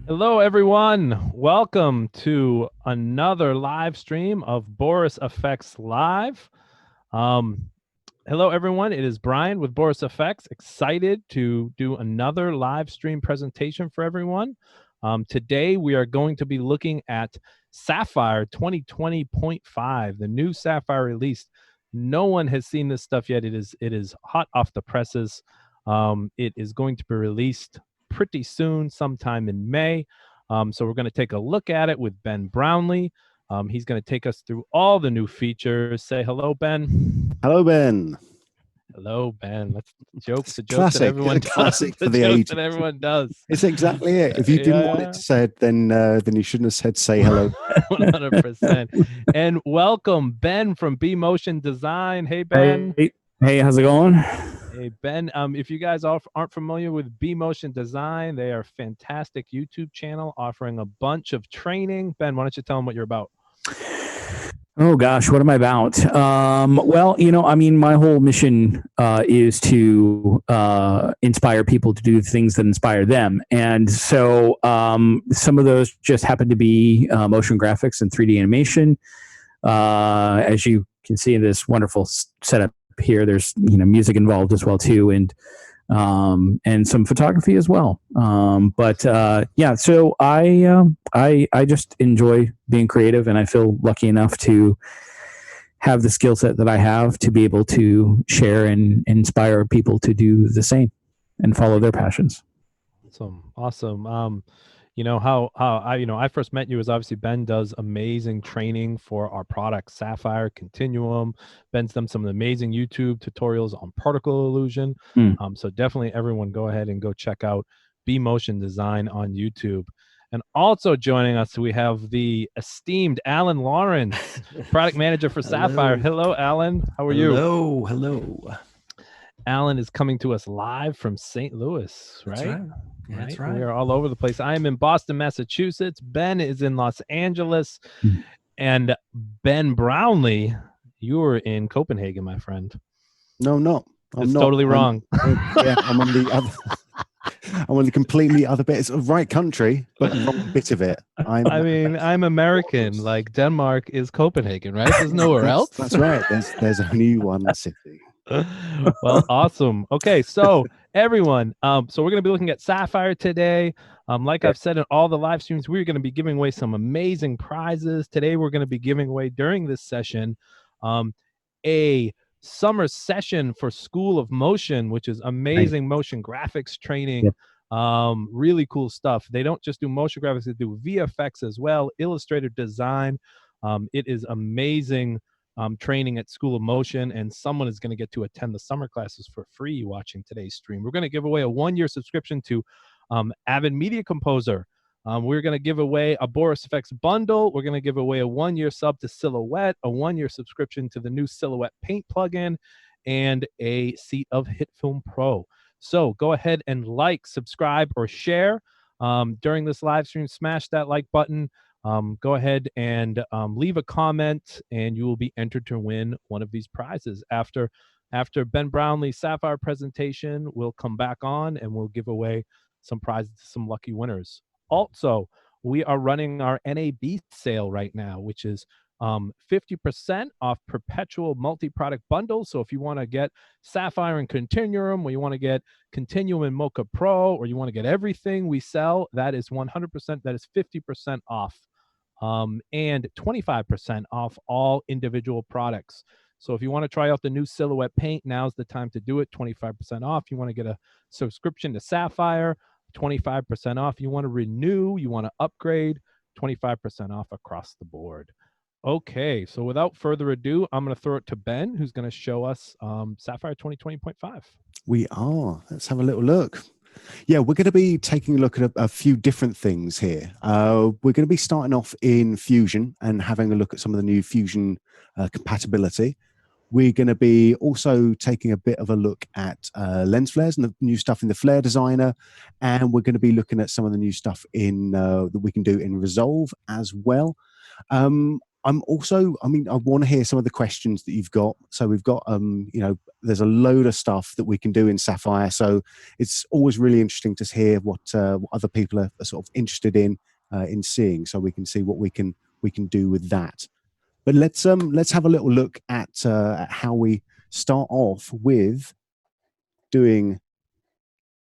Hello, everyone. Welcome to another live stream of Boris Effects Live. Um, Hello, everyone. It is Brian with Boris Effects. Excited to do another live stream presentation for everyone. Today, we are going to be looking at Sapphire 2020.5, the new Sapphire release. No one has seen this stuff yet. It is hot off the presses. It is going to be released pretty soon, sometime in May. So we're going to take a look at it with Ben Brownlee. He's going to take us through all the new features. Say hello, Ben. Hello, Ben. Hello, Ben. Let's joke the joke Classic. that everyone It's a classic does. The for the joke age. that everyone does. It's exactly it. If you didn't want it to say it, then you shouldn't have said "say hello." 100%. And welcome, Ben from BeMotionDesign. Hey, Ben. Hey, how's it going? Hey, Ben. If you guys aren't familiar with BeMotionDesign, they are a fantastic YouTube channel offering a bunch of training. Ben, why don't you tell them what you're about? Oh gosh, what am I about? Well, my whole mission is to inspire people to do things that inspire them, and so some of those just happen to be motion graphics and 3D animation. As you can see in this wonderful setup here, there's music involved as well too, and some photography as well. So I just enjoy being creative, and I feel lucky enough to have the skill set that I have to be able to share and inspire people to do the same and follow their passions. Awesome. How I first met you is obviously Ben does amazing training for our product Sapphire Continuum. Ben's done some amazing YouTube tutorials on particle illusion. So definitely everyone go ahead and go check out BeMotionDesign on YouTube. And also joining us, we have the esteemed Alan Lawrence, product manager for Sapphire. Hello, Alan. How are you? Hello. Alan is coming to us live from St. Louis, right? That's right. Yeah, that's right. We are all over the place. I am in Boston, Massachusetts. Ben is in Los Angeles. And Ben Brownlee, you're in Copenhagen, my friend. No, I'm not. It's totally wrong. I'm on the other. I'm on the completely other bit. It's the right country, but the wrong bit of it. I'm American. Like Denmark is Copenhagen, right? There's nowhere else. That's right. There's only one city. Well, awesome. Okay, so everyone, so we're going to be looking at Sapphire today. Like I've said in all the live streams, we're going to be giving away some amazing prizes. Today, we're going to be giving away during this session a summer session for School of Motion, which is amazing motion graphics training. Really cool stuff. They don't just do motion graphics, they do VFX as well, Illustrator design. It is amazing training at School of Motion, and someone is going to get to attend the summer classes for free watching today's stream. We're going to give away a 1-year subscription to Avid Media Composer. We're going to give away a Boris Effects bundle. We're going to give away a 1-year sub to Silhouette, a 1-year subscription to the new Silhouette Paint plugin, and a seat of HitFilm Pro. So go ahead and like, subscribe, or share during this live stream. Smash that like button. Go ahead and leave a comment, and you will be entered to win one of these prizes. After Ben Brownlee's Sapphire presentation, we'll come back on and we'll give away some prizes to some lucky winners. Also, we are running our NAB sale right now, which is 50% off perpetual multi-product bundles. So if you want to get Sapphire and Continuum, or you want to get Continuum and Mocha Pro, or you want to get everything we sell, that is 100%, that is 50% off. And 25% off all individual products. So if you want to try out the new Silhouette Paint, now's the time to do it. 25% off. You want to get a subscription to Sapphire, 25% off. You want to renew, you want to upgrade, 25% off across the board. Okay, so without further ado, I'm going to throw it to Ben, who's going to show us Sapphire 2020.5. We are. Let's have a little look. Yeah, we're going to be taking a look at a few different things here. We're going to be starting off in Fusion and having a look at some of the new Fusion compatibility. We're going to be also taking a bit of a look at LensFlares and the new stuff in the Flare Designer, and we're going to be looking at some of the new stuff in that we can do in Resolve as well. I'm also, I mean, I want to hear some of the questions that you've got. So we've got, you know, there's a load of stuff that we can do in Sapphire. So it's always really interesting to hear what other people are sort of interested in seeing, so we can see what we can do with that. But let's have a little look at how we start off with doing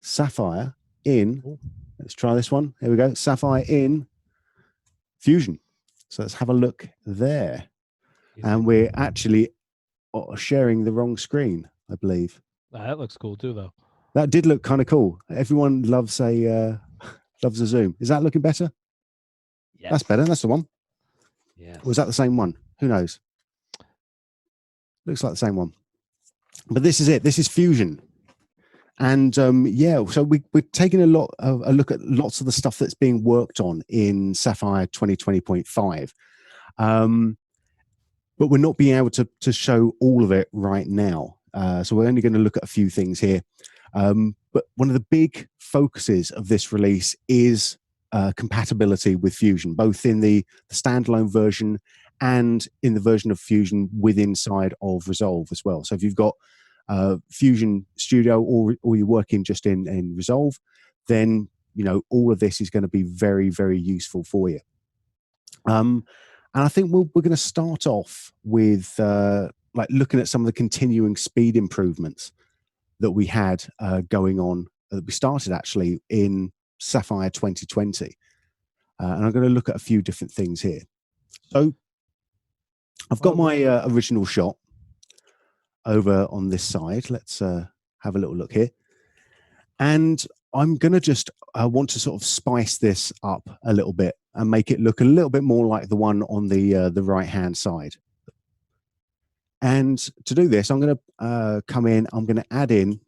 Sapphire in. Let's try this one. Here we go. Sapphire in Fusion. So let's have a look there. And we're actually sharing the wrong screen, I believe. That looks cool too, though. That did look kind of cool. Everyone loves a Zoom. Is that looking better? Yes. That's better. That's the one. Yeah. Was that the same one? Who knows? Looks like the same one. But this is it. This is Fusion. And yeah, so we're taking a look at lots of the stuff that's being worked on in Sapphire 2020.5. But we're not being able to show all of it right now. So we're only going to look at a few things here. But one of the big focuses of this release is compatibility with Fusion, both in the standalone version and in the version of Fusion inside of Resolve as well. So if you've got Fusion Studio or you're working just in Resolve, then you know all of this is going to be very, very useful for you. And I think we're going to start off with like looking at some of the continuing speed improvements that we had going on, that we started actually in Sapphire 2020. And I'm going to look at a few different things here. So I've got my original shot over on this side. Let's have a little look here. And I'm going to just want to sort of spice this up a little bit and make it look a little bit more like the one on the right-hand side. And to do this, I'm going to come in, I'm going to add in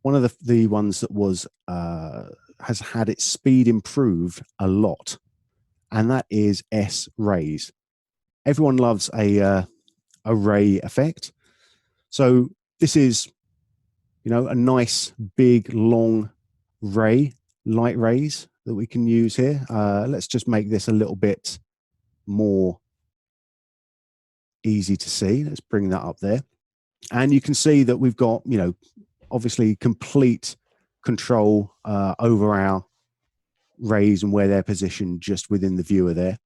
one of the ones that was has had its speed improved a lot, and that is S-rays. Everyone loves a ray effect. So this is, you know, a nice big long ray, light rays that we can use here. Let's just make this a little bit more easy to see. Let's bring that up there. And you can see that we've got, you know, obviously complete control over our rays and where they're positioned just within the viewer there.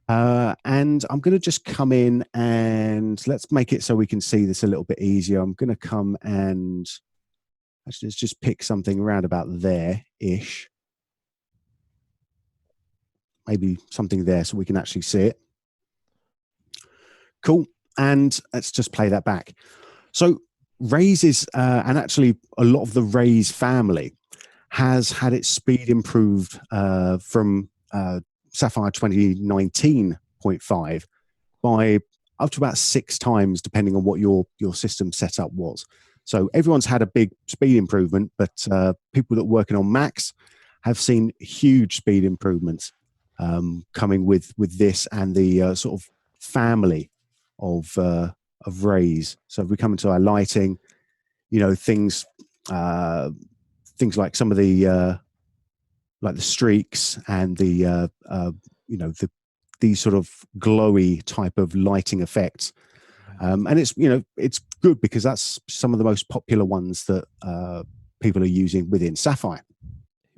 And I'm going to just come in and let's make it so we can see this a little bit easier. I'm going to come and actually let's just pick something around about there-ish. Maybe something there so we can actually see it. Cool. And let's just play that back. So Rays is, and actually a lot of the Rays family has had its speed improved from Sapphire 2019.5 by up to about 6 times, depending on what your system setup was. So everyone's had a big speed improvement, but people that are working on Macs have seen huge speed improvements coming with this and the sort of family of rays. So if we come into our lighting, you know, things like some of the like the streaks and the you know, these sort of glowy type of lighting effects. And it's, you know, it's good because that's some of the most popular ones that people are using within Sapphire.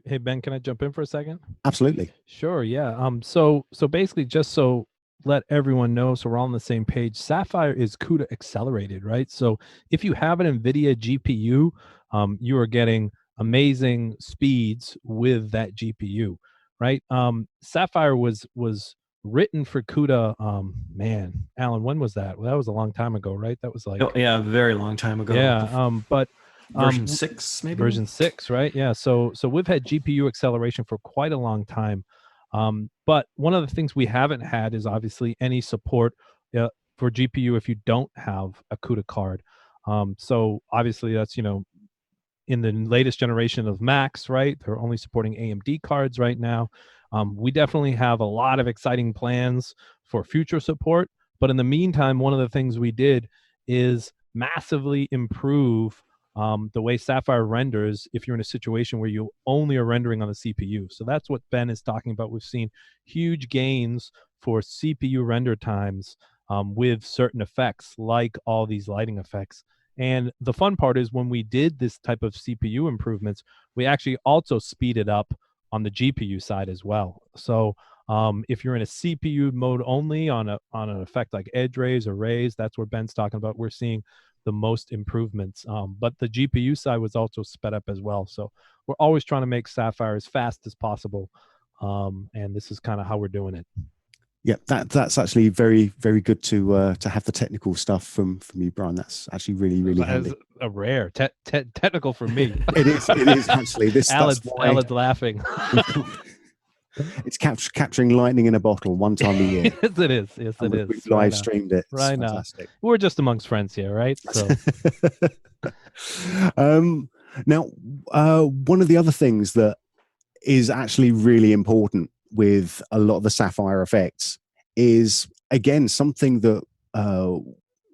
Hey Ben, can I jump in for a second? Absolutely. Sure. Yeah. So basically, just so let everyone know, so we're all on the same page. Sapphire is CUDA accelerated, right? So if you have an NVIDIA GPU, you are getting amazing speeds with that GPU, right? Sapphire was written for CUDA. Man, Alan, when was that? Well, that was a long time ago, right? That was like, Yeah, a very long time ago. yeah. But version 6, maybe version 6, right? Yeah. So we've had GPU acceleration for quite a long time. But one of the things we haven't had is obviously any support for GPU if you don't have a CUDA card. So obviously that's, you know, in the latest generation of Macs, right? They're only supporting AMD cards right now. We definitely have a lot of exciting plans for future support. But in the meantime, one of the things we did is massively improve the way Sapphire renders if you're in a situation where you only are rendering on the CPU. So that's what Ben is talking about. We've seen huge gains for CPU render times with certain effects, like all these lighting effects. And the fun part is when we did this type of CPU improvements, we actually also speeded up on the GPU side as well. So if you're in a CPU mode only on an effect like edge rays or rays, that's where Ben's talking about. We're seeing the most improvements. But the GPU side was also sped up as well. So we're always trying to make Sapphire as fast as possible. And this is kind of how we're doing it. Yeah, that's actually very, very good to have the technical stuff from you, Brian. That's actually really, really handy. A rare technical for me. It is actually. Alan's laughing. It's capturing lightning in a bottle one time a year. Yes, it is. Yes, it is. We've live streamed it. Right now. We're just amongst friends here, right? So. Now, one of the other things that is actually really important with a lot of the Sapphire effects is, again, something that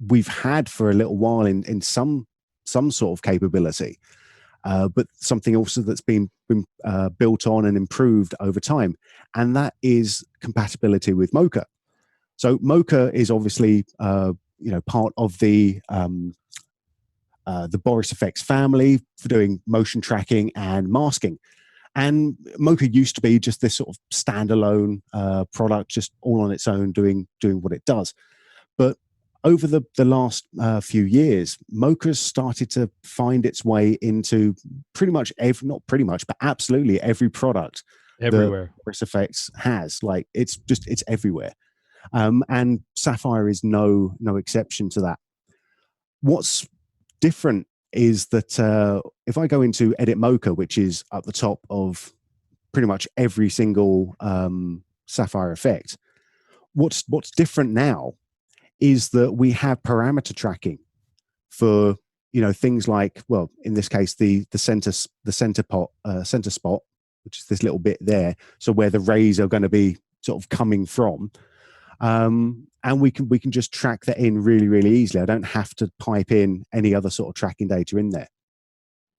we've had for a little while in some sort of capability, but something also that's been built on and improved over time, and that is compatibility with Mocha. So Mocha is obviously part of the Boris Effects family for doing motion tracking and masking. And Mocha used to be just this sort of standalone product, just all on its own, doing what it does. But over the last few years, Mocha's started to find its way into pretty much not pretty much, but absolutely every product everywhere that Boris Effects has. Like it's everywhere, and Sapphire is no exception to that. What's different is that if I go into Edit Mocha, which is at the top of pretty much every single Sapphire effect, what's different now is that we have parameter tracking for things like, well, in this case, the center spot, which is this little bit there, so where the rays are going to be sort of coming from. And we can just track that in really, really easily. I don't have to pipe in any other sort of tracking data in there.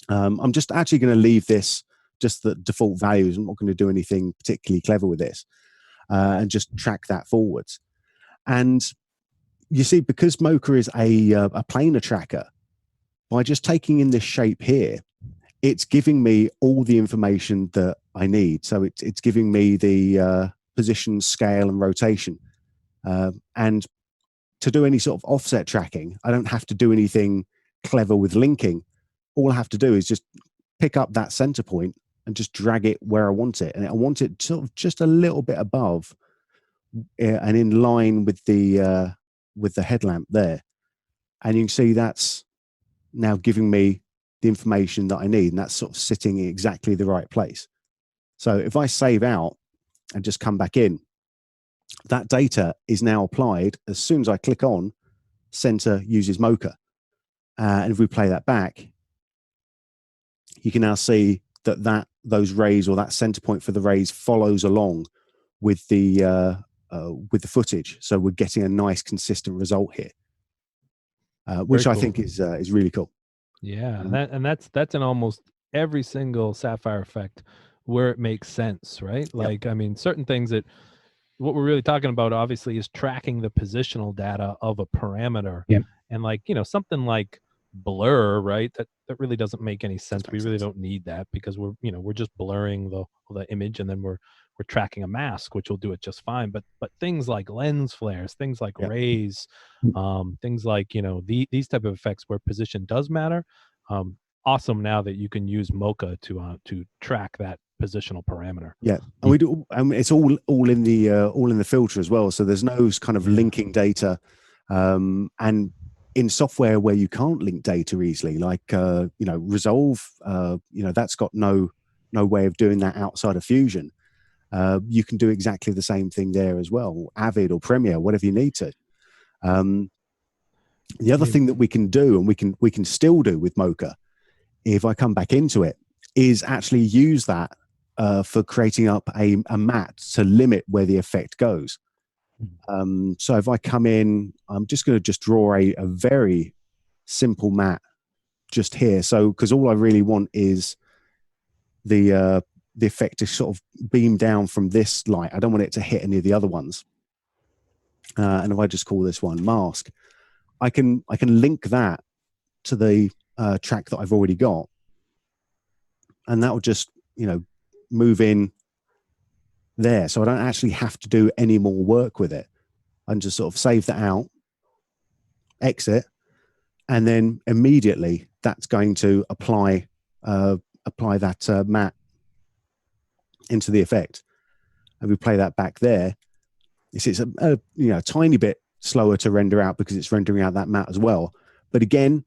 I'm just actually going to leave this just the default values. I'm not going to do anything particularly clever with this, and just track that forwards. And you see, because Mocha is a planar tracker, by just taking in this shape here, it's giving me all the information that I need. So it's giving me the position, scale, and rotation. And to do any sort of offset tracking, I don't have to do anything clever with linking. All I have to do is just pick up that center point and just drag it where I want it. And I want it sort of just a little bit above and in line with the headlamp there. And you can see that's now giving me the information that I need. And that's sort of sitting in exactly the right place. So if I save out and just come back in, that data is now applied as soon as I click on center uses Mocha. And if we play that back, you can now see that those rays, or that center point for the rays, follows along with the footage. So we're getting a nice consistent result here, which cool. I think is really cool. Yeah, that's in almost every single Sapphire effect where it makes sense, right? Like, yep. I mean, certain things that what we're really talking about obviously is tracking the positional data of a parameter. Yep. And like, something like blur, right? That really doesn't make any sense. We really don't need that because we're just blurring the image, and then we're tracking a mask, which will do it just fine. But things like lens flares, things like yep. rays, things like, these type of effects where position does matter. Awesome now that you can use Mocha to track that positional parameter. Yeah, and we do. It's all in the filter as well. So there's no kind of linking data, and in software where you can't link data easily, like Resolve, that's got no way of doing that outside of Fusion. You can do exactly the same thing there as well, Avid or Premiere, whatever you need to. The other thing that we can do, and we can still do with Mocha, if I come back into it, is actually use that for creating up a mat to limit where the effect goes. So if I come in, I'm just going to draw a very simple mat just here. So because all I really want is the effect to sort of beam down from this light. I don't want it to hit any of the other ones. And if I just call this one mask, I can link that to the track that I've already got, and that will just, you know, move in there. So I don't actually have to do any more work with it. I can just sort of save that out, exit, and then immediately that's going to apply that matte into the effect. And we play that back there. It's a you know, tiny bit slower to render out because it's rendering out that matte as well. But again,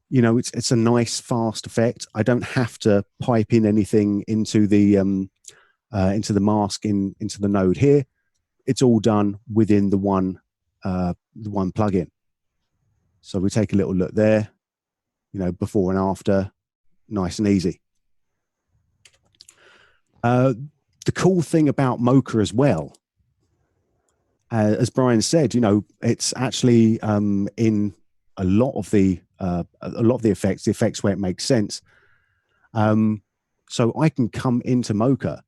you know, it's a nice fast effect. I don't have to pipe in anything into the mask into the node here. It's all done within the one plugin. So we take a little look there, you know, before and after, nice and easy. The cool thing about Mocha as well, as Brian said, you know, it's actually in a lot of the effects where it makes sense. So I can come into Mocha,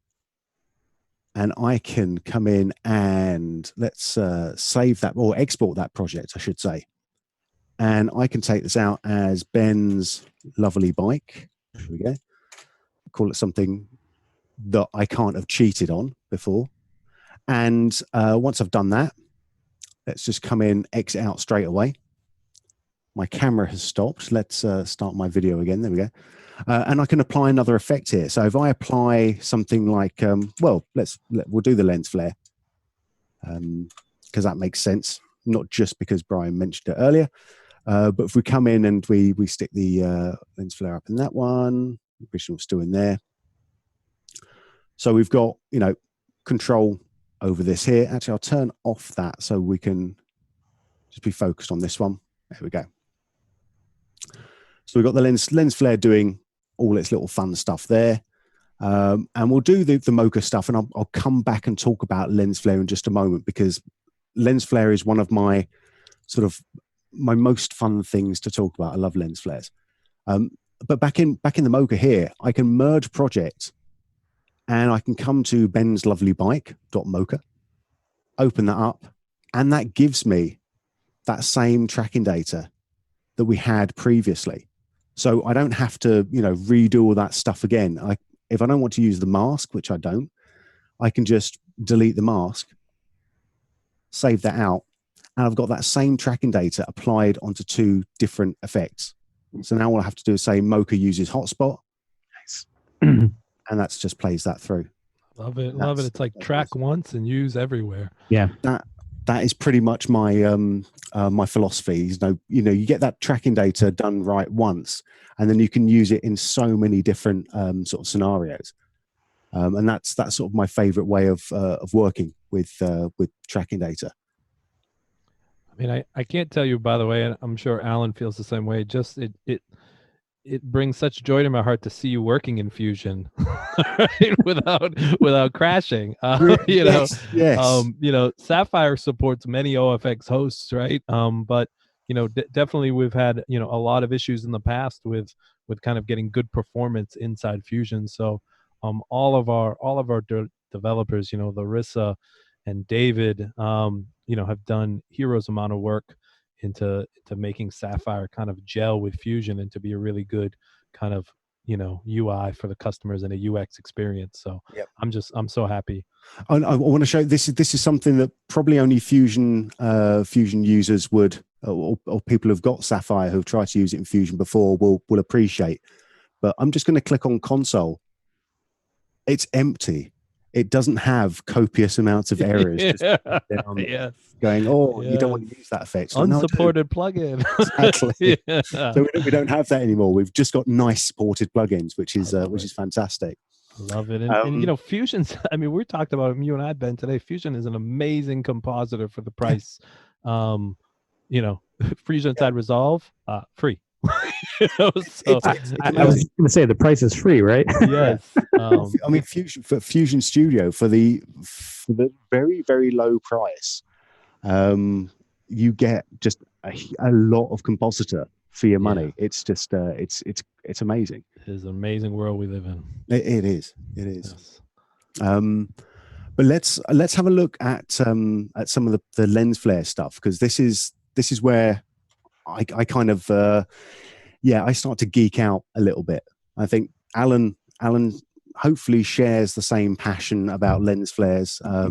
and I can come in and let's save that, or export that project, I should say. And I can take this out as Ben's lovely bike. Here we go. Call it something that I can't have cheated on before. And once I've done that, let's just come in, exit out straight away. My camera has stopped. Let's start my video again. There we go. And I can apply another effect here. So if I apply something like, well, we'll do the lens flare, because that makes sense, not just because Brian mentioned it earlier. But if we come in and we stick the lens flare up in that one, the original's still in there. So we've got, you know, control over this here. Actually, I'll turn off that so we can just be focused on this one. There we go. So we've got the lens flare doing all its little fun stuff there. And we'll do the Mocha stuff, and I'll come back and talk about lens flare in just a moment, because lens flare is one of my my most fun things to talk about. I love lens flares. But back in the Mocha here, I can merge projects, and I can come to Ben's lovely bike.mocha, open that up, and that gives me that same tracking data that we had previously. So I don't have to, you know, redo all that stuff again. If I don't want to use the mask, which I don't, I can just delete the mask, save that out, and I've got that same tracking data applied onto two different effects. So now all I have to do is say Mocha uses hotspot. Nice. And that's just plays that through. Love it. Love it. It's like track once and use everywhere. Yeah. That is pretty much my my philosophy. You know, you get that tracking data done right once, and then you can use it in so many different sort of scenarios. And that's sort of my favorite way of working with tracking data. I mean, I can't tell you, by the way, and I'm sure Alan feels the same way. Just it brings such joy to my heart to see you working in Fusion, right? without crashing. You know, yes. You know, Sapphire supports many OFX hosts, right? But you know, definitely we've had, you know, a lot of issues in the past with kind of getting good performance inside Fusion. So all of our developers, you know, Larissa and David, you know, have done heroes amount of work into making Sapphire kind of gel with Fusion and to be a really good kind of, you know, UI for the customers and a UX experience. So yep. I'm so happy. I want to show this is something that probably only Fusion users would, or people who've got Sapphire who've tried to use it in Fusion before will appreciate. But I'm just going to click on console. It's empty. It doesn't have copious amounts of errors. Just yes. Going, oh, yes. You don't want to use that effect. So unsupported plugin. Exactly. Yeah. So we don't have that anymore. We've just got nice supported plugins, which is fantastic. Love it. And you know, Fusion's, I mean, we talked about it, you and I, Ben, today. Fusion is an amazing compositor for the price. You know, Fusion inside Resolve, free. You know, so, I was going to say the price is free, right? Yes. I mean, Fusion Studio for the very, very low price, you get just a lot of compositor for your money. It's just it's amazing. It is an amazing world we live in. It is. Yes. But let's have a look at some of the LensFlare stuff, because this is where I kind of I start to geek out a little bit. I think Alan hopefully shares the same passion about lens flares. I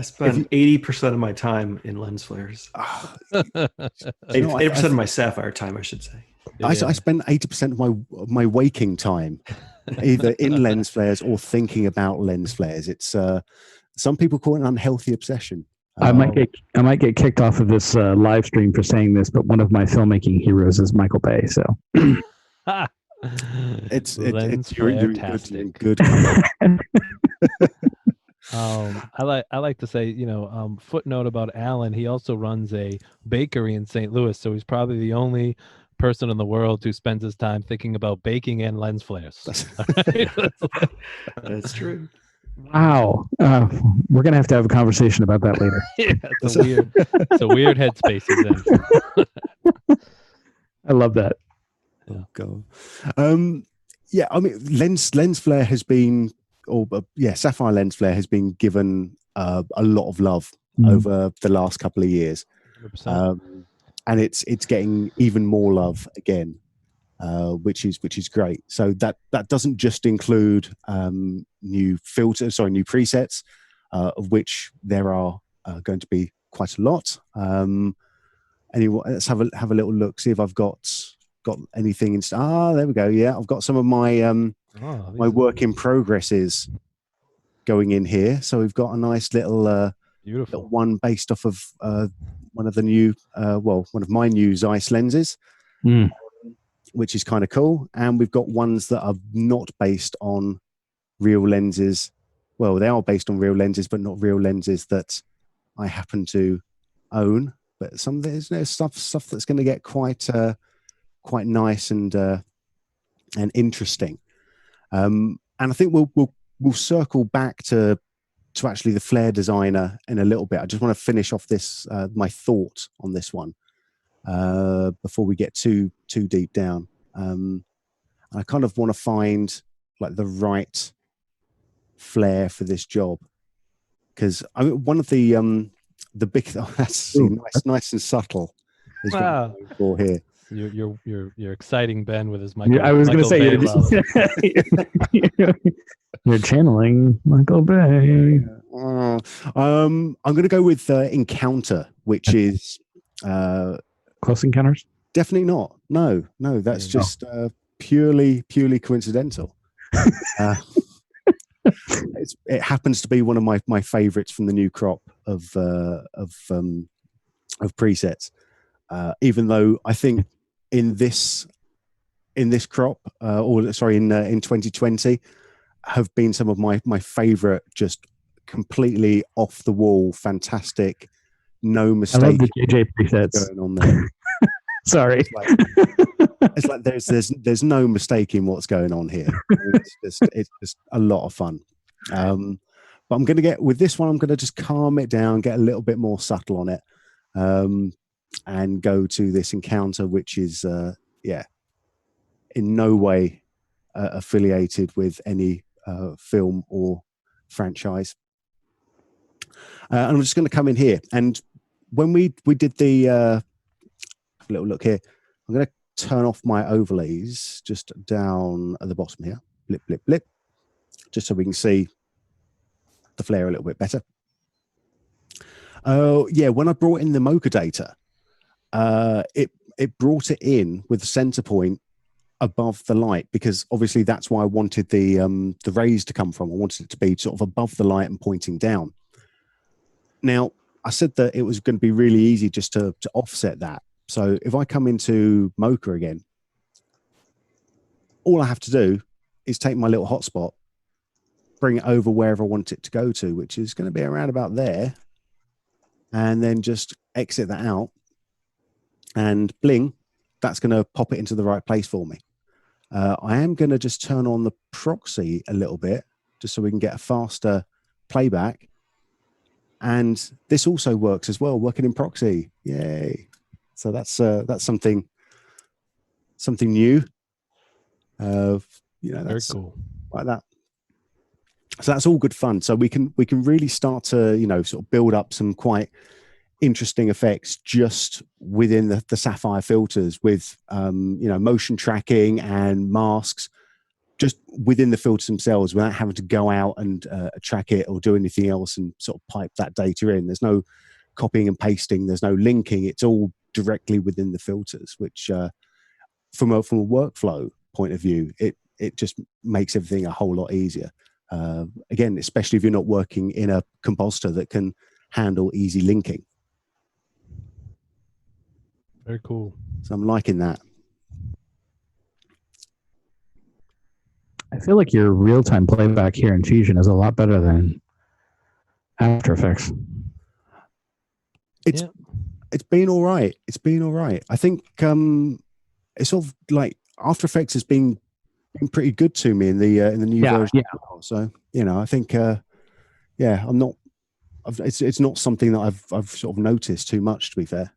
spend 80% of my time in lens flares. 80% of my Sapphire time, I should say. I spend 80% of my waking time either in lens flares or thinking about lens flares. It's some people call it an unhealthy obsession. I might get kicked off of this live stream for saying this, but one of my filmmaking heroes is Michael Bay. So it's you're in good I like to say, footnote about Alan, he also runs a bakery in St. Louis, so he's probably the only person in the world who spends his time thinking about baking and lens flares. That's true. Wow. We're going to have a conversation about that later. It's a weird headspace he's in. I love that. Oh God. I mean, lens flare has been, Sapphire lens flare has been given a lot of love over the last couple of years, and it's getting even more love again, which is great. So that doesn't just include new presets, of which there are going to be quite a lot. Anyway, let's have a little look, see if I've got anything. There we go. Yeah, I've got some of my my work in progresses going in here. So we've got a nice little beautiful little one based off of one of the new one of my new Zeiss lenses, which is kind of cool. And we've got ones that are not based on real lenses. Well, they are based on real lenses, but not real lenses that I happen to own. But some there's stuff that's going to get quite nice and interesting. And I think we'll circle back to actually the flare designer in a little bit. I just want to finish off this my thought on this one before we get too deep down. I kind of want to find like the right flare for this job, because I mean, one of the big that's nice and subtle is what I'm going for here. You're exciting Ben with his Michael. I was going to say you're channeling Michael Bay. I'm going to go with Encounter, which is Close Encounters. Definitely not. No, that's just purely coincidental. It happens to be one of my favorites from the new crop of presets. Even though I think in this crop, in 2020, have been some of my favorite, just completely off the wall, fantastic, no mistake. I love the JJ presets going on there. Sorry, it's like there's no mistaking what's going on here. It's just a lot of fun. But I'm going to get with this one. I'm going to just calm it down, get a little bit more subtle on it. And go to this Encounter, which is in no way affiliated with any film or franchise. And I'm just going to come in here, and when we did the have a little look here, I'm going to turn off my overlays just down at the bottom here, blip blip blip, just so we can see the flare a little bit better. When I brought in the Mocha data, it brought it in with the center point above the light, because obviously that's why I wanted the rays to come from. I wanted it to be sort of above the light and pointing down. Now, I said that it was going to be really easy just to offset that. So if I come into Mocha again, all I have to do is take my little hotspot, bring it over wherever I want it to go to, which is going to be around about there, and then just exit that out, and bling, that's going to pop it into the right place for me. I am going to just turn on the proxy a little bit, just so we can get a faster playback. And this also works as well, working in proxy. Yay. So that's something something new. Very That's cool. like that. So that's all good fun. So we can really start to sort of build up some quite interesting effects just within the Sapphire filters with motion tracking and masks just within the filters themselves without having to go out and track it or do anything else and sort of pipe that data in. There's no copying and pasting. There's no linking. It's all directly within the filters, which from a workflow point of view, it just makes everything a whole lot easier. Again, especially if you're not working in a compositor that can handle easy linking. Very cool. So I'm liking that. I feel like your real-time playback here in Fusion is a lot better than After Effects. It's been all right. It's been all right. I think it's sort of like After Effects has been pretty good to me in the new version. Yeah. So I think I'm not. It's not something that I've sort of noticed too much, to be fair.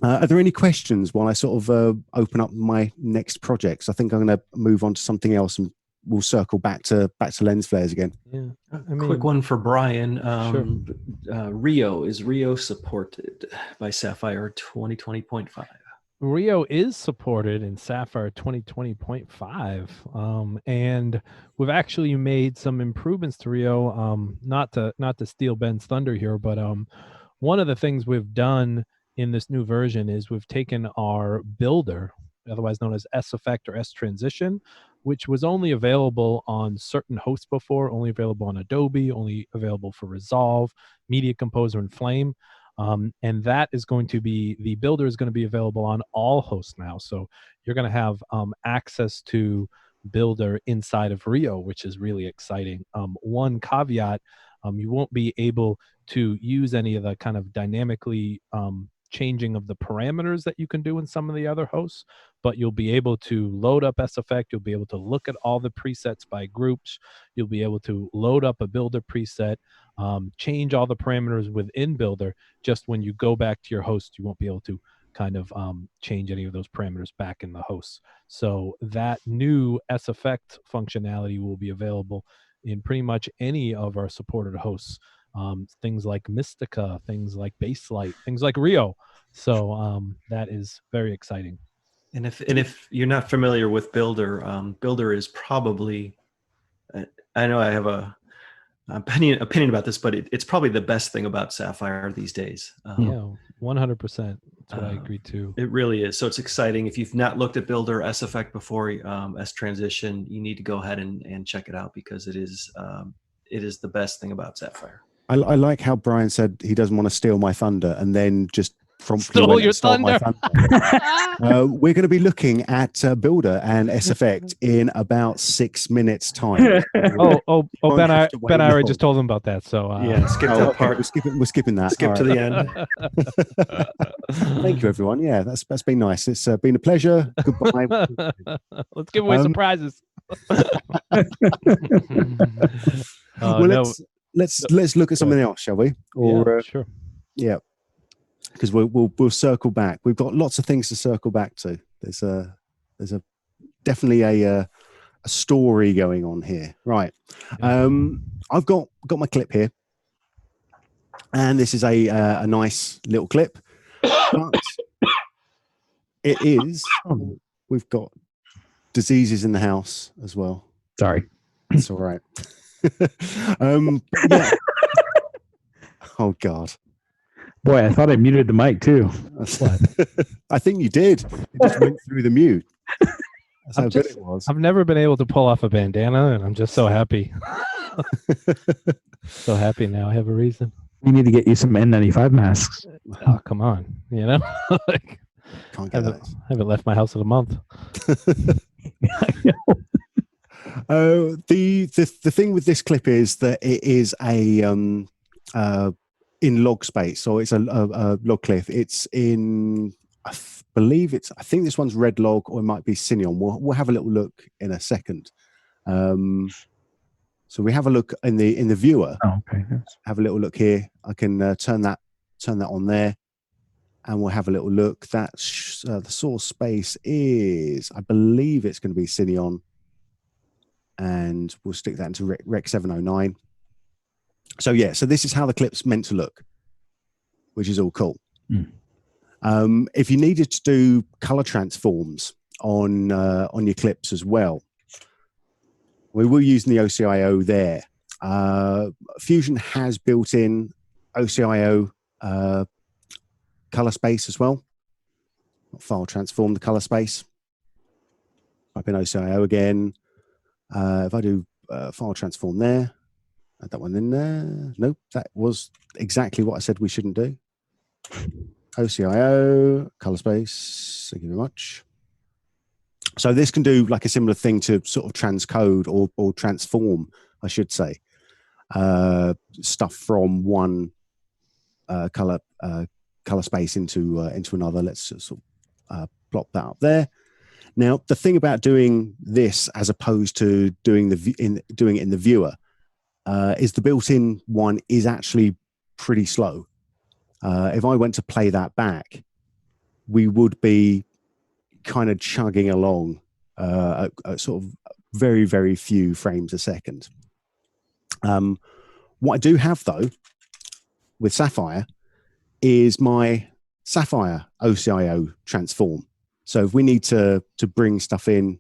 Are there any questions while I sort of open up my next projects? I think I'm going to move on to something else, and we'll circle back to LensFlares again. Yeah. Quick one for Brian. Sure. Rio, is Rio supported by Sapphire 2020.5? Rio is supported in Sapphire 2020.5, and we've actually made some improvements to Rio. Not to steal Ben's thunder here, but one of the things we've done in this new version is we've taken our builder, otherwise known as S Effect or S Transition, which was only available on certain hosts before, only available on Adobe, only available for Resolve, Media Composer, and Flame. And that is going to be, the builder is going to be available on all hosts now. So you're going to have access to builder inside of Rio, which is really exciting. One caveat, you won't be able to use any of the kind of dynamically changing of the parameters that you can do in some of the other hosts, but you'll be able to load up S Effect. You'll be able to look at all the presets by groups. You'll be able to load up a builder preset, change all the parameters within builder. Just when you go back to your host, you won't be able to kind of change any of those parameters back in the host. So that new S Effect functionality will be available in pretty much any of our supported hosts. Things like Mystica, things like Baselight, things like Rio. So that is very exciting. And if you're not familiar with Builder, Builder is probably, I know I have a opinion about this, but it's probably the best thing about Sapphire these days. Yeah, 100%. That's what I agree too. It really is. So it's exciting. If you've not looked at Builder, S Effect before, S Transition, you need to go ahead and check it out because it is the best thing about Sapphire. I like how Brian said he doesn't want to steal my thunder, and then just promptly Stole went your and stole my thunder. thunder. We're going to be looking at Builder and S Effect in about 6 minutes' time. Oh, Ben, I already just told them about that. So Skip that part. We're skipping that. Skip to the end. Thank you, everyone. Yeah, that's been nice. It's been a pleasure. Goodbye. Let's give away some prizes. Well, let's look at something else, shall we? Or sure. Yeah, because we'll circle back. We've got lots of things to circle back to. There's definitely a story going on here, right? I've got my clip here, and this is a nice little clip, but it is. We've got diseases in the house as well. Sorry, it's all right. Yeah. Oh God. Boy, I thought I muted the mic too. I think you did. It just went through the mute. That's how good it was. I've never been able to pull off a bandana, and I'm just so happy. So happy now. I have a reason. We need to get you some N95 masks. Oh, come on. You know? Like, Can't get I haven't left my house in a month. The thing with this clip is that it is a in log space, so it's a log clip. It's in, I think this one's red log, or it might be Cineon. We'll have a little look in a second. So we have a look in the viewer. Oh, okay. Yes. Have a little look here. I can turn that on there, and we'll have a little look. That's the source space is, I believe it's going to be Cineon, and we'll stick that into Rec 709. So yeah, so this is how the clip's meant to look, which is all cool. If you needed to do color transforms on your clips as well, we were using the OCIO there. Fusion has built-in OCIO color space as well. File transform the color space. Type in OCIO again. If I do file transform there, add that one in there. Nope, that was exactly what I said we shouldn't do. OCIO color space. Thank you very much. So this can do like a similar thing to sort of transcode or transform, I should say, stuff from one color space into another. Let's just sort of plop that up there. Now, the thing about doing this as opposed to doing it in the viewer is the built-in one is actually pretty slow. If I went to play that back, we would be kind of chugging along at sort of very, very few frames a second. What I do have, though, with Sapphire is my Sapphire OCIO transform. So if we need to bring stuff in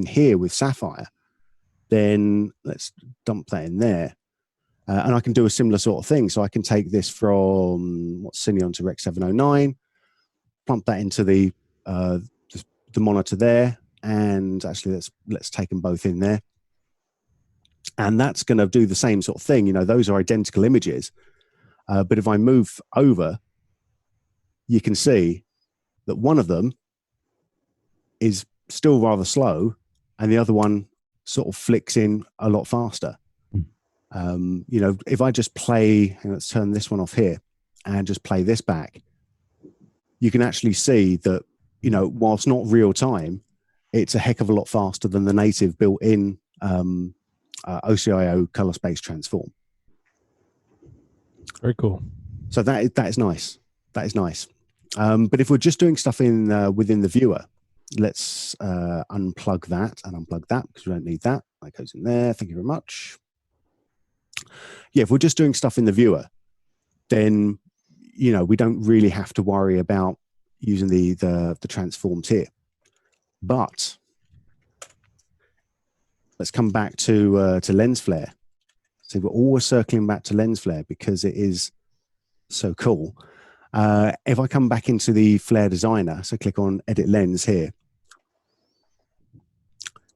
here with Sapphire, then let's dump that in there. And I can do a similar sort of thing. So I can take this from Cineon to Rec 709, plump that into the monitor there, and actually let's take them both in there. And that's going to do the same sort of thing. You know, those are identical images. But if I move over, you can see that one of them is still rather slow, and the other one sort of flicks in a lot faster. You know, if I just play, and let's turn this one off here and just play this back, you can actually see that, you know, whilst not real time, it's a heck of a lot faster than the native built-in OCIO color space transform. Very cool. So that is nice. That is nice. But if we're just doing stuff within the viewer, let's unplug that and unplug that because we don't need that. That goes in there. Thank you very much. Yeah, if we're just doing stuff in the viewer, then, you know, we don't really have to worry about using the transforms here. But let's come back to LensFlare. So we're always circling back to LensFlare because it is so cool. If I come back into the Flare Designer, so click on Edit Lens here,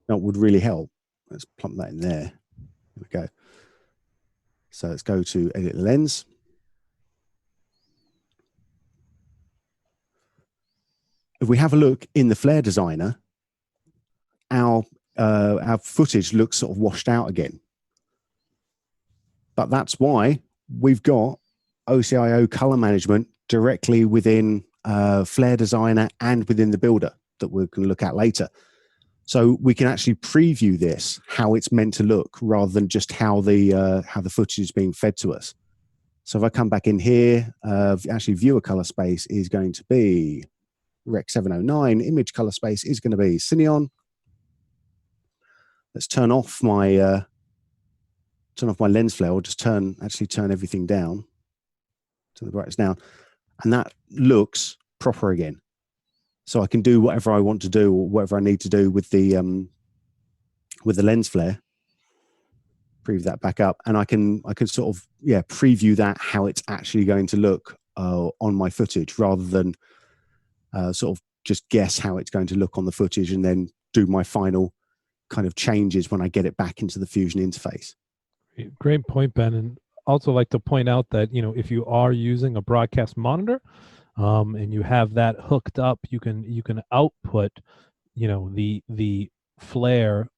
that would really help. Let's plump that in there. There we go. So let's go to Edit Lens. If we have a look in the Flare Designer, our footage looks sort of washed out again. But that's why we've got OCIO color management directly within Flare Designer and within the builder that we can look at later. So we can actually preview this, how it's meant to look, rather than just how the footage is being fed to us. So if I come back in here, actually viewer color space is going to be Rec 709. Image color space is going to be Cineon. Let's turn off my LensFlare, or just turn everything down, turn the brightness down, and that looks proper again. So I can do whatever I want to do or whatever I need to do with the LensFlare. Preview that back up, and I can sort of preview that how it's actually going to look on my footage, rather than sort of just guess how it's going to look on the footage and then do my final kind of changes when I get it back into the Fusion interface. Great point, Ben. And also like to point out that, you know, if you are using a broadcast monitor and you have that hooked up, you can output, you know, the flare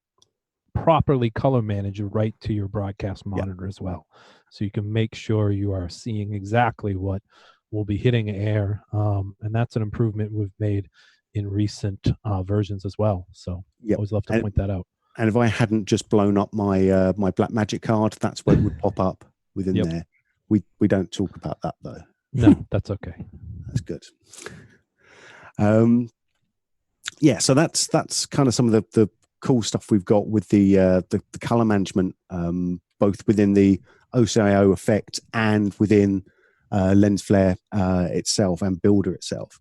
properly color manage right to your broadcast monitor as well. So you can make sure you are seeing exactly what will be hitting air. And that's an improvement we've made in recent versions as well. So always love to point that out. And if I hadn't just blown up my my Blackmagic card, that's where it would pop up within there. We don't talk about that though. No, that's okay. That's good. Yeah, so that's kind of some of the cool stuff we've got with the color management, both within the OCIO effect and within LensFlare itself and Builder itself.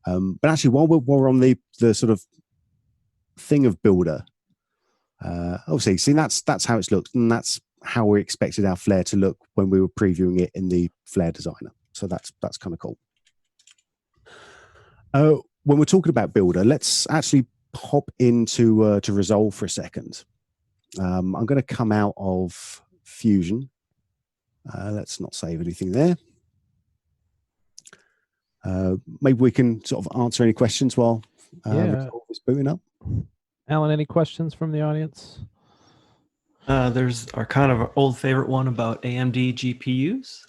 But actually, while we're on the sort of thing of Builder, obviously, see that's how it's looked, and that's how we expected our flare to look when we were previewing it in the Flare Designer. So that's kind of cool. When we're talking about Builder, let's actually pop into to Resolve for a second. I'm going to come out of Fusion. Let's not save anything there. Maybe we can sort of answer any questions while Resolve is booting up. Alan, any questions from the audience? There's our kind of old favorite one about AMD GPUs.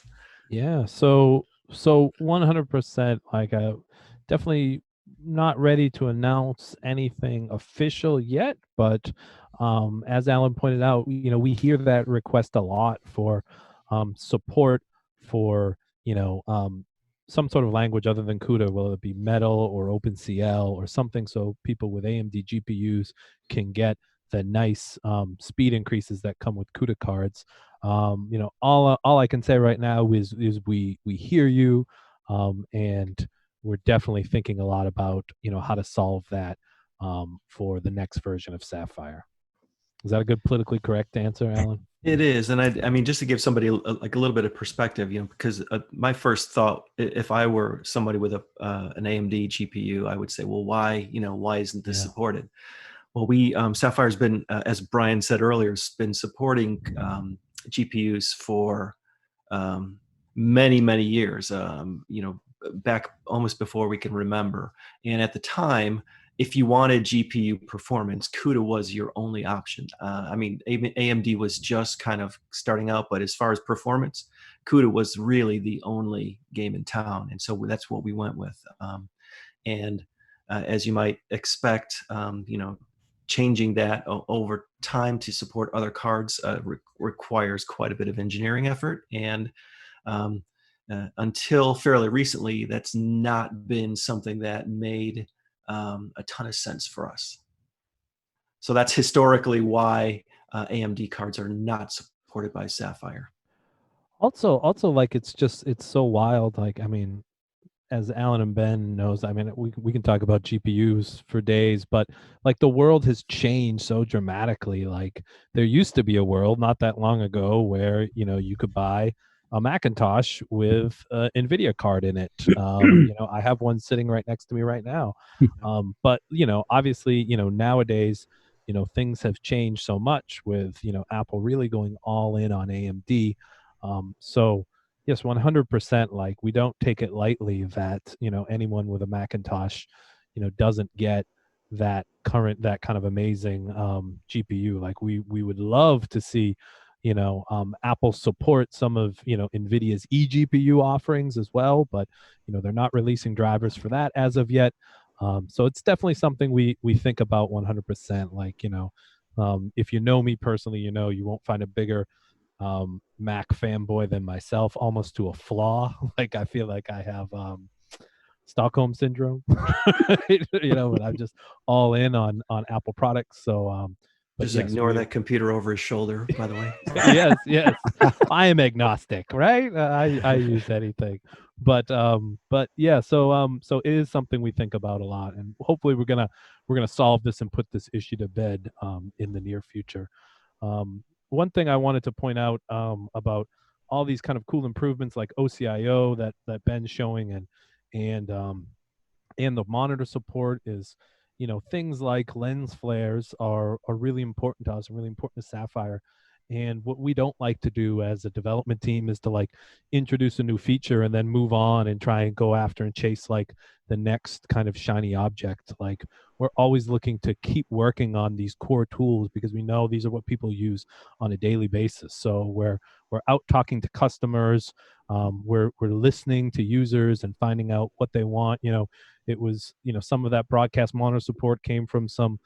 Yeah, so 100%, like definitely not ready to announce anything official yet, but as Alan pointed out, we hear that request a lot for support for some sort of language other than CUDA, whether it be Metal or OpenCL or something, so people with AMD GPUs can get the nice speed increases that come with CUDA cards. All I can say right now is we hear you, and we're definitely thinking a lot about how to solve that for the next version of Sapphire. Is that a good politically correct answer, Alan? It is, and I mean, just to give somebody like a little bit of perspective, because my first thought, if I were somebody with an AMD GPU, I would say, well, why isn't this supported? Well, Sapphire's been, as Brian said earlier, has been supporting GPUs for many years. Back almost before we can remember, and at the time, if you wanted GPU performance, CUDA was your only option. I mean, AMD was just kind of starting out, but as far as performance, CUDA was really the only game in town. And so that's what we went with. As you might expect, changing that over time to support other cards requires quite a bit of engineering effort. And until fairly recently, that's not been something that made a ton of sense for us. So that's historically why AMD cards are not supported by Sapphire. Also, like it's so wild. Like, I mean, as Alan and Ben knows, I mean, we can talk about GPUs for days, but like the world has changed so dramatically. Like there used to be a world not that long ago where you could buy a Macintosh with an NVIDIA card in it. I have one sitting right next to me right now. But obviously, nowadays, things have changed so much with Apple really going all in on AMD. So yes, 100%. Like we don't take it lightly that anyone with a Macintosh, doesn't get that kind of amazing GPU. Like we would love to see, Apple support some of NVIDIA's eGPU offerings as well, but they're not releasing drivers for that as of yet. So it's definitely something we think about 100%. Like if you know me personally, you won't find a bigger Mac fanboy than myself, almost to a flaw. Like I feel like I have Stockholm syndrome, but I'm just all in on Apple products. So but Just yes, ignore that computer over his shoulder, by the way. yes. I am agnostic, right? I use anything. But yeah, so it is something we think about a lot, and hopefully we're gonna solve this and put this issue to bed in the near future. One thing I wanted to point out about all these kind of cool improvements like OCIO that Ben's showing and the monitor support is, things like lens flares are really important to us and really important to Sapphire. And what we don't like to do as a development team is to like introduce a new feature and then move on and try and go after and chase like the next kind of shiny object. Like we're always looking to keep working on these core tools because we know these are what people use on a daily basis. So we're out talking to customers, we're listening to users and finding out what they want. It was some of that broadcast monitor support came from some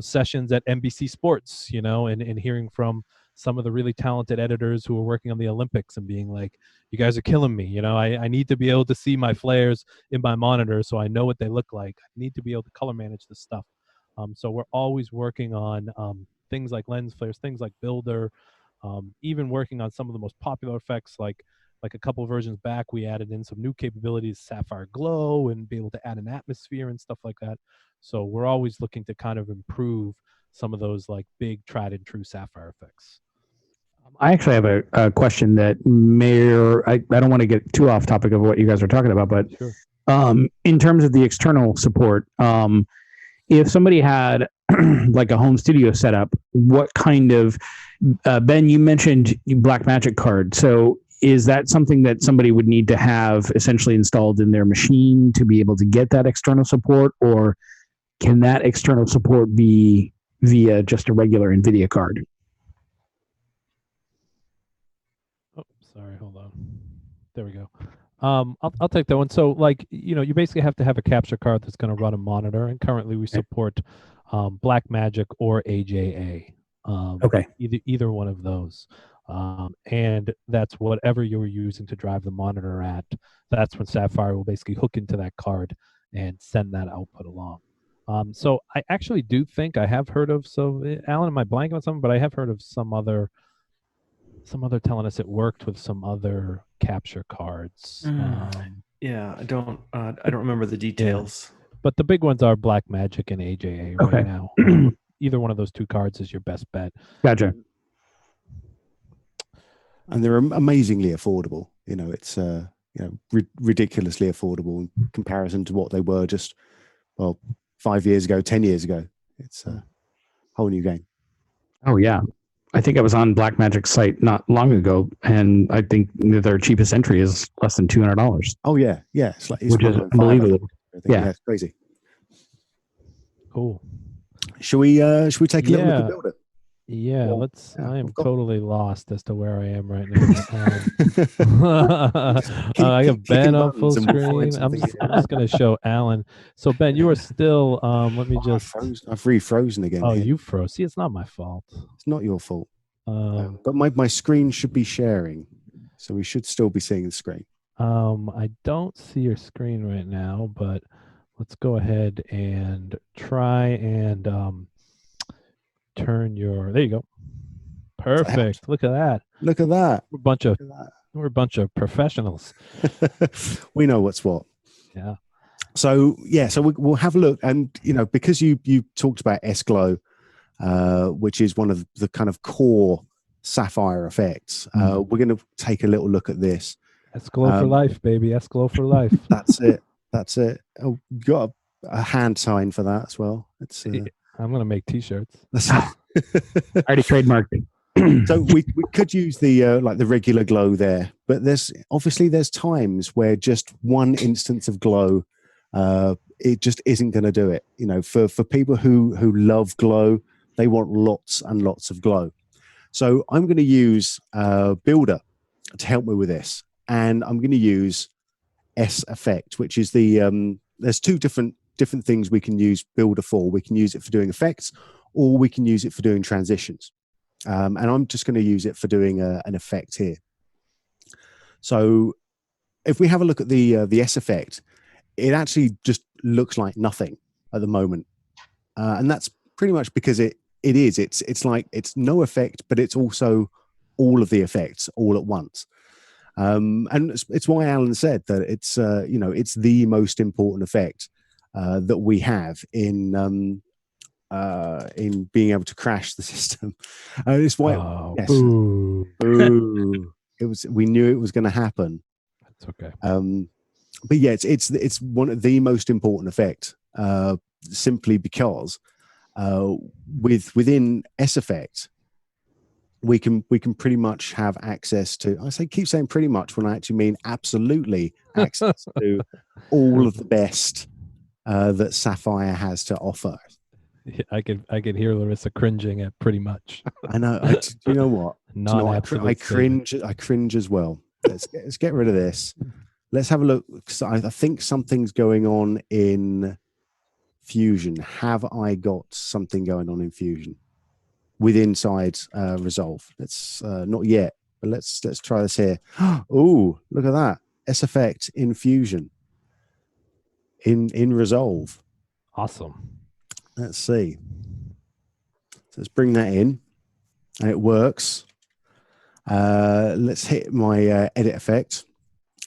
sessions at NBC Sports, and hearing from some of the really talented editors who are working on the Olympics and being like, you guys are killing me. You know, I need to be able to see my flares in my monitor so I know what they look like. I need to be able to color manage this stuff. So we're always working on things like lens flares, things like Builder, even working on some of the most popular effects like a couple versions back, we added in some new capabilities, Sapphire Glow, and be able to add an atmosphere and stuff like that. So we're always looking to kind of improve some of those like big tried and true Sapphire effects. I actually have a question that I don't want to get too off topic of what you guys are talking about, but Sure. In terms of the external support, if somebody had like a home studio setup, what kind of, Ben, you mentioned Blackmagic card. So is that something that somebody would need to have essentially installed in their machine to be able to get that external support, or can that external support be via just a regular NVIDIA card? Oh, sorry, hold on. There we go. I'll take that one. So like, you know, you basically have to have a capture card that's going to run a monitor, and currently we support Blackmagic or AJA. Okay. Either one of those. And that's whatever you're using to drive the monitor at. That's when Sapphire will basically hook into that card and send that output along. So I actually do think I have heard of, Alan, am I blanking on something? But I have heard of some other telling us it worked with some other capture cards. Yeah, I don't remember the details. Yeah. But the big ones are Blackmagic and AJA right now. Either one of those two cards is your best bet. Gotcha. And they're amazingly affordable. You know, it's ridiculously affordable in comparison to what they were just 5 years ago, 10 years ago. It's a whole new game. Oh yeah, I think I was on Blackmagic's site not long ago, and I think their cheapest entry is less than $200. Oh yeah, it's which is unbelievable. Yeah, it's crazy. Cool. Should we take a little look at Builder? Yeah, let's. Yeah, I am totally lost as to where I am right now. I have Ben on full screen. I'm just going to show Alan. So Ben, you are still. Let me just. I've refrozen again. Oh, here. you froze. See, it's not my fault. It's not your fault. But my screen should be sharing, so we should still be seeing the screen. I don't see your screen right now, but let's go ahead and try and turn your. There you go. Perfect. Look at that. Look at that. We're a bunch of professionals. We know what's what. Yeah. So we'll have a look, and because you talked about S-Glow, which is one of the kind of core Sapphire effects. We're going to take a little look at this. S-Glow for life, baby. S-Glow for life. That's it. Oh, you got a hand sign for that as well. It's. I'm going to make T-shirts. I already trademarked it. So we could use the like the regular glow there, but there's times where just one instance of glow, it just isn't going to do it. For people who love glow, they want lots and lots of glow. So I'm going to use Builder to help me with this, and I'm going to use S Effect, which is the there's two different things we can use Builder for. We can use it for doing effects, or we can use it for doing transitions. And I'm just going to use it for doing an effect here. So if we have a look at the S Effect, it actually just looks like nothing at the moment, and that's pretty much because it's like it's no effect, but it's also all of the effects all at once. And it's why Alan said that it's it's the most important effect that we have in being able to crash the system. It's why yes, boo. Boo. We knew it was going to happen. That's okay. But yeah, it's one of the most important effect, simply because within S Effect, we can pretty much have access to. Keep saying pretty much when I actually mean absolutely access to all of the best that Sapphire has to offer. Yeah, I could hear Larissa cringing at pretty much. I know. You know what? I cringe as well. Let's get rid of this. Let's have a look. I think something's going on in Fusion. Have I got something going on in Fusion? with inside Resolve. Let's not yet, but let's try this here. Oh, look at that. S effect in Fusion in Resolve. Awesome. Let's see. So let's bring that in, and it works. Let's hit my edit effect,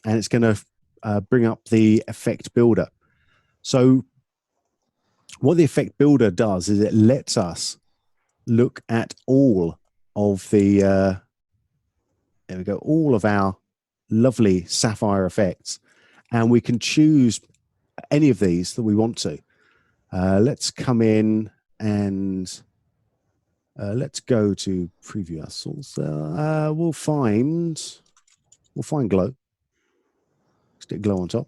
and it's going to bring up the effect builder. So what the effect builder does is it lets us look at all of the there we go, all of our lovely Sapphire effects, and we can choose any of these that we want to. Let's come in and let's go to preview assets. We'll find glow. Stick glow on top.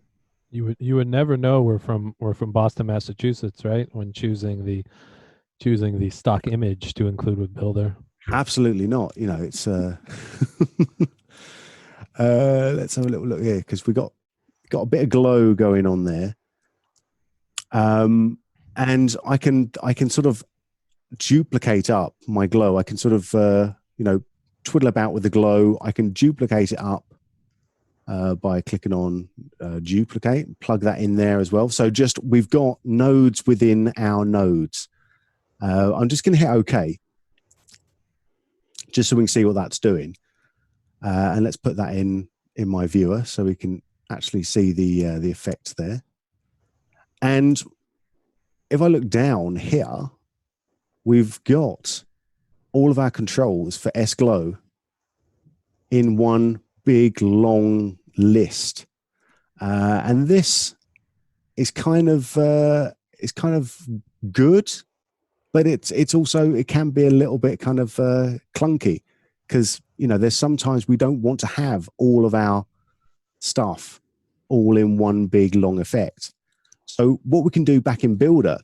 You would never know we're from Boston, Massachusetts, right? When choosing the stock image to include with Builder. Absolutely not. You know, it's let's have a little look here, because we got a bit of glow going on there. And I can sort of duplicate up my glow. I can sort of twiddle about with the glow. I can duplicate it up by clicking on duplicate, plug that in there as well. So we've got nodes within our nodes. I'm just going to hit OK, just so we can see what that's doing. And let's put that in my viewer so we can actually see the effects there. And if I look down here, we've got all of our controls for S-Glow in one big long list. And this is kind of good, but it's also, it can be a little bit kind of clunky, because there's sometimes we don't want to have all of our stuff all in one big long effect. So what we can do back in Builder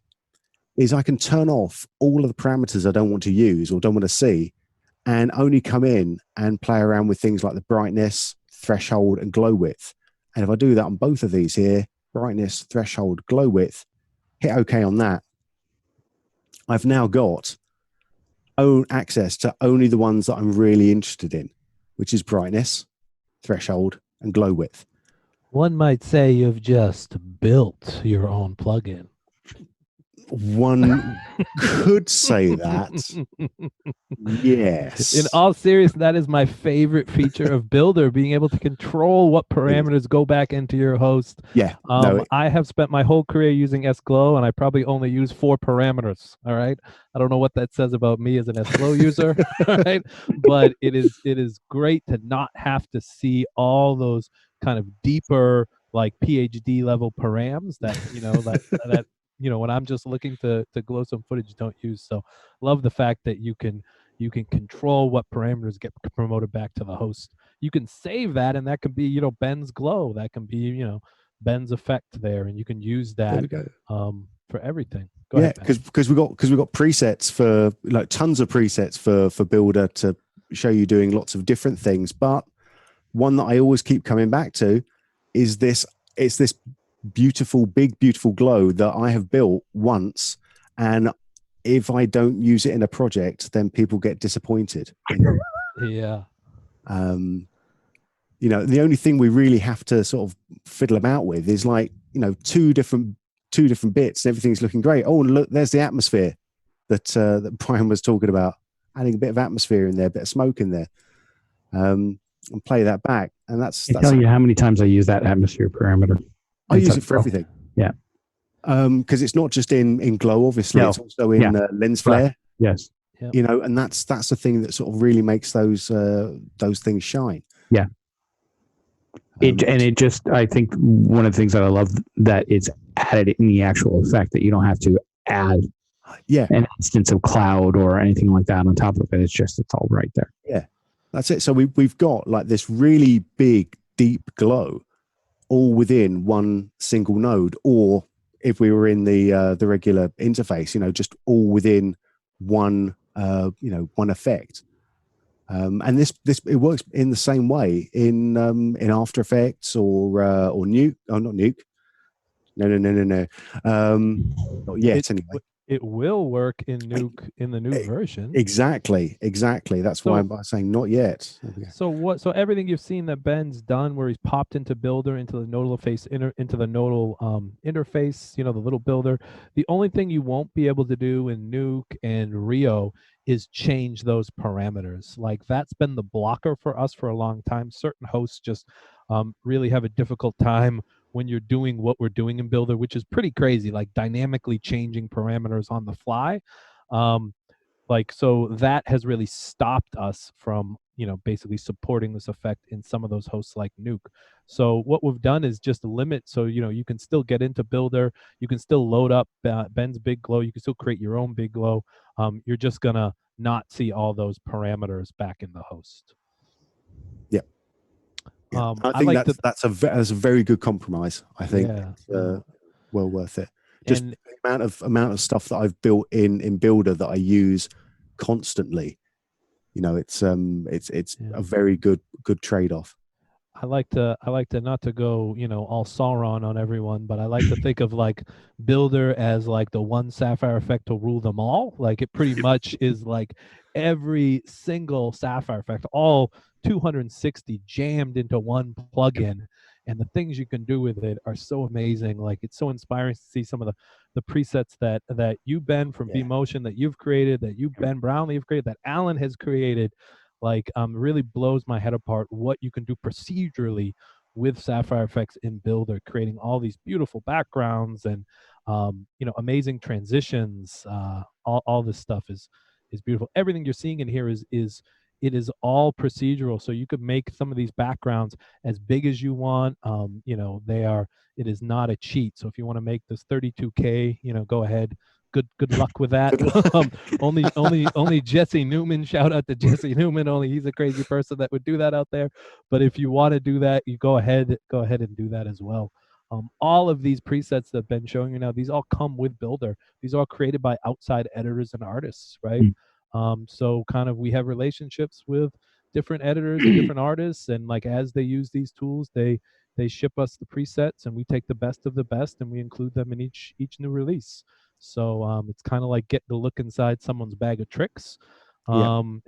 is I can turn off all of the parameters I don't want to use or don't want to see, and only come in and play around with things like the brightness, threshold, and glow width. And if I do that on both of these here, brightness, threshold, glow width, hit OK on that, I've now got access to only the ones that I'm really interested in, which is brightness, threshold, and glow width. One might say you've just built your own plugin. One could say that. Yes. In all seriousness, that is my favorite feature of Builder, being able to control what parameters go back into your host. Yeah. I have spent my whole career using S-Glow, and I probably only use 4 parameters. All right. I don't know what that says about me as an S-Glow user. All right. But it is great to not have to see all those kind of deeper, like PhD level params that, that when I'm just looking to glow some footage, don't use. So love the fact that you can control what parameters get promoted back to the host. You can save that, and that can be, Ben's glow. That can be, Ben's effect there, and you can use that for everything. Go ahead, because we got presets for, like, tons of presets for Builder to show you doing lots of different things. But one that I always keep coming back to is this. It's this beautiful glow that I have built once, and if I don't use it in a project, then people get disappointed. Yeah. The only thing we really have to sort of fiddle about with is, like, two different bits, and everything's looking great. Oh, look, there's the atmosphere that Brian was talking about, adding a bit of atmosphere in there, a bit of smoke in there, and play that back. And that's tell you how many times I use that atmosphere parameter. I use it for everything. Yeah. Because it's not just in glow, obviously. It's also in LensFlare. Right. Yes. Yep. And that's the thing that sort of really makes those things shine. Yeah. I think one of the things that I love, that it's added in the actual effect, that you don't have to add an instance of cloud or anything like that on top of it. It's all right there. Yeah, that's it. So we've got, like, this really big, deep glow all within one single node, or if we were in the regular interface, just all within one one effect. And this it works in the same way in After Effects or Nuke. Oh, not Nuke. No. Not yet, anyway. it will work in Nuke in the new version. Exactly. That's why I'm saying not yet. So everything you've seen that Ben's done, where he's popped into Builder, into the nodal into the nodal interface, the little builder. The only thing you won't be able to do in Nuke and Rio is change those parameters. Like that's been the blocker for us for a long time. Certain hosts just really have a difficult time when you're doing what we're doing in Builder, which is pretty crazy, like dynamically changing parameters on the fly. So that has really stopped us from basically supporting this effect in some of those hosts like Nuke. So what we've done is just limit, so you can still get into Builder, you can still load up Ben's big glow, you can still create your own big glow. You're just gonna not see all those parameters back in the host. Yeah. I think that's a very good compromise. I think well worth it. Just the amount of stuff that I've built in Builder that I use constantly. It's a very good trade-off. I like to not to go, all Sauron on everyone, but I like to think of like Builder as like the one Sapphire effect to rule them all. Like it pretty much is like every single Sapphire effect, all 260 jammed into one plugin, and the things you can do with it are so amazing. Like it's so inspiring to see some of the presets that you, Ben, from BeMotion, that you've created, that you, Ben Brownlee, have created, that Alan has created. Like really blows my head apart what you can do procedurally with Sapphire effects in Builder, creating all these beautiful backgrounds and amazing transitions. All this stuff is beautiful. Everything you're seeing in here is it is all procedural, so you could make some of these backgrounds as big as you want. It is not a cheat. So if you want to make this 32K, go ahead. Good luck with that. Only Jesse Newman. Shout out to Jesse Newman. Only he's a crazy person that would do that out there. But if you want to do that, you go ahead and do that as well. All of these presets that Ben's showing you now, these all come with Builder. These are all created by outside editors and artists, right? So kind of we have relationships with different editors and different artists, and like as they use these tools, they ship us the presets, and we take the best of the best and we include them in each new release. So it's kind of like getting to look inside someone's bag of tricks, and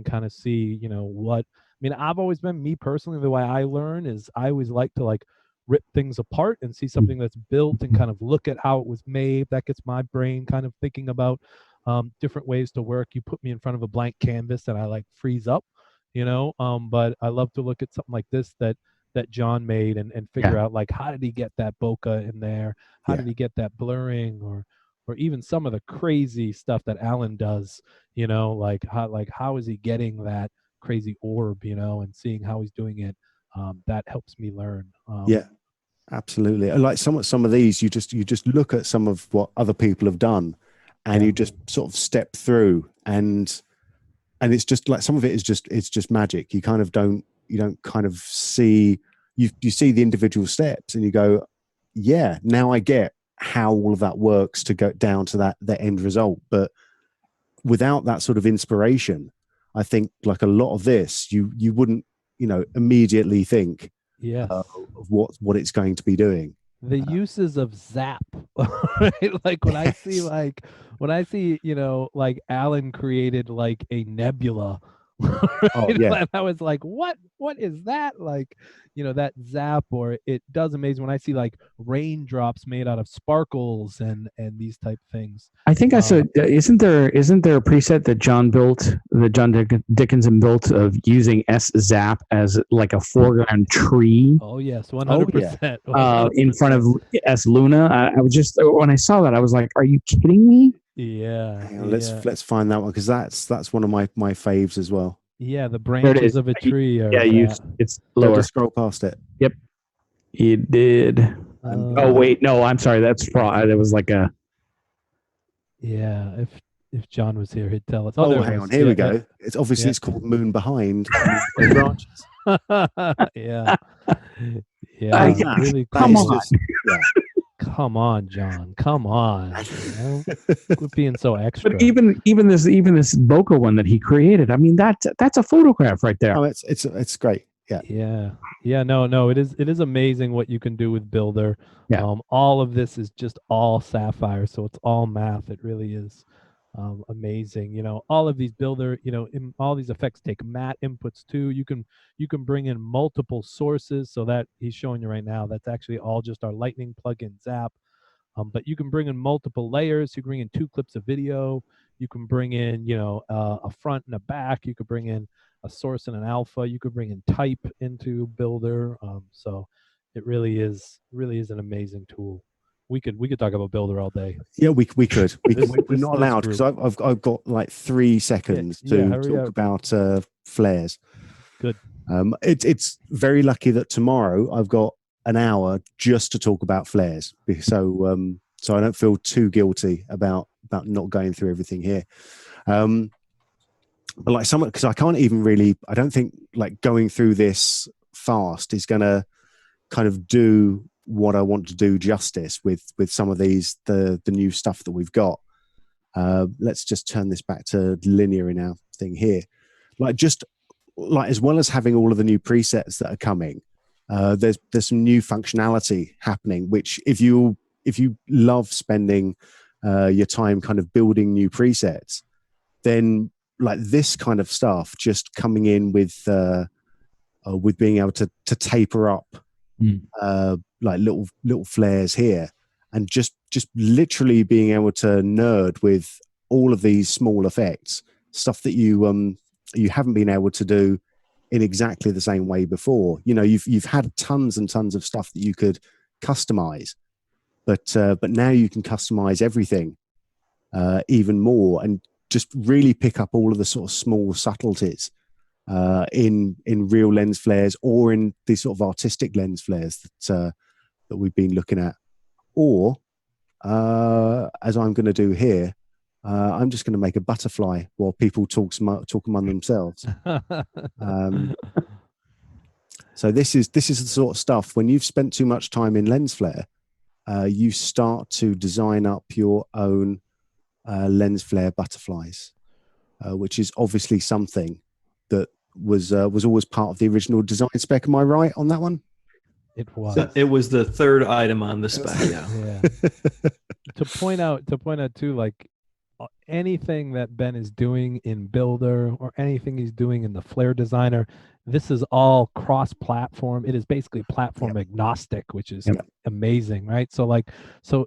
kind of see, what. I mean, I've always been, me personally, the way I learn is I always like to like rip things apart and see something that's built and kind of look at how it was made. That gets my brain kind of thinking about different ways to work. You put me in front of a blank canvas and I like freeze up, but I love to look at something like this that John made and figure out like, how did he get that bokeh in there? How did he get that blurring, or even some of the crazy stuff that Alan does, like how is he getting that crazy orb, and seeing how he's doing it. That helps me learn. Absolutely. Like some of these, you just look at some of what other people have done, and you just sort of step through, and it's just like some of it is just magic. You kind of don't kind of see, you see the individual steps and you go, yeah, now I get how all of that works to go down to that end result. But without that sort of inspiration, I think like a lot of this, you wouldn't, immediately think of what it's going to be doing. The uses of Zap, right? Like when I see like Alan created like a nebula. Right? I was like, what is that? Like, that Zap, or it does amazing when I see like raindrops made out of sparkles and these type things. I think I said, isn't there a preset that John Dickinson built of using S-Zap as like a foreground tree? Oh yes, 100%. In front of S Luna. I was just, when I saw that, I was like, are you kidding me? Yeah. Let's find that one, because that's one of my faves as well. Yeah, the branches of a tree. It's lower. Just scroll past it. Yep, it did. Oh wait, no, I'm sorry. That's fraud. It was like a. Yeah, if John was here, he'd tell us. Hang on. Here we go. It's obviously it's called Moon Behind branches. Yeah. Really come on. Come on, John. Come on. Quit being so extra. But even this bokeh one that he created, I mean, that's a photograph right there. Oh, it's great. No, it is amazing what you can do with Builder. Yeah. All of this is just all Sapphire, so it's all math. It really is amazing. All of these Builder, all these effects take matte inputs too. You can bring in multiple sources, so that he's showing you right now. That's actually all just our Lightning plugin Zap. But you can bring in multiple layers. You can bring in 2 clips of video. You can bring in, a front and a back. You could bring in a source and an alpha. You could bring in type into Builder. So it really is an amazing tool. We could talk about Builder all day. Yeah, we could. We're this not allowed because group. I've got like 3 seconds to hurry talk up. about flares. Good. It's very lucky that tomorrow I've got an hour just to talk about flares, so I don't feel too guilty about not going through everything here. But like because I can't even really, I don't think like going through this fast is going to kind of do what I want to do justice with some of these, the new stuff that we've got. Let's just turn this back to linear in our thing here. Just as well as having all of the new presets that are coming, there's some new functionality happening, which if you love spending your time kind of building new presets, then like this kind of stuff just coming in with being able to taper up like little flares here, and just literally being able to nerd with all of these small effects, stuff that you haven't been able to do in exactly the same way before. You've had tons and tons of stuff that you could customize, but now you can customize everything even more, and just really pick up all of the sort of small subtleties in real lens flares, or in these sort of artistic lens flares that we've been looking at. Or as I'm going to do here, I'm just going to make a butterfly while people talk among themselves. So this is the sort of stuff, when you've spent too much time in LensFlare, you start to design up your own LensFlare butterflies, which is obviously something that was always part of the original design spec. Am I right on that one? It was. It was the 3rd item on the spec. Yeah. To point out too, like anything that Ben is doing in Builder or anything he's doing in the Flare Designer, this is all cross-platform. It is basically platform agnostic, which is amazing, right? So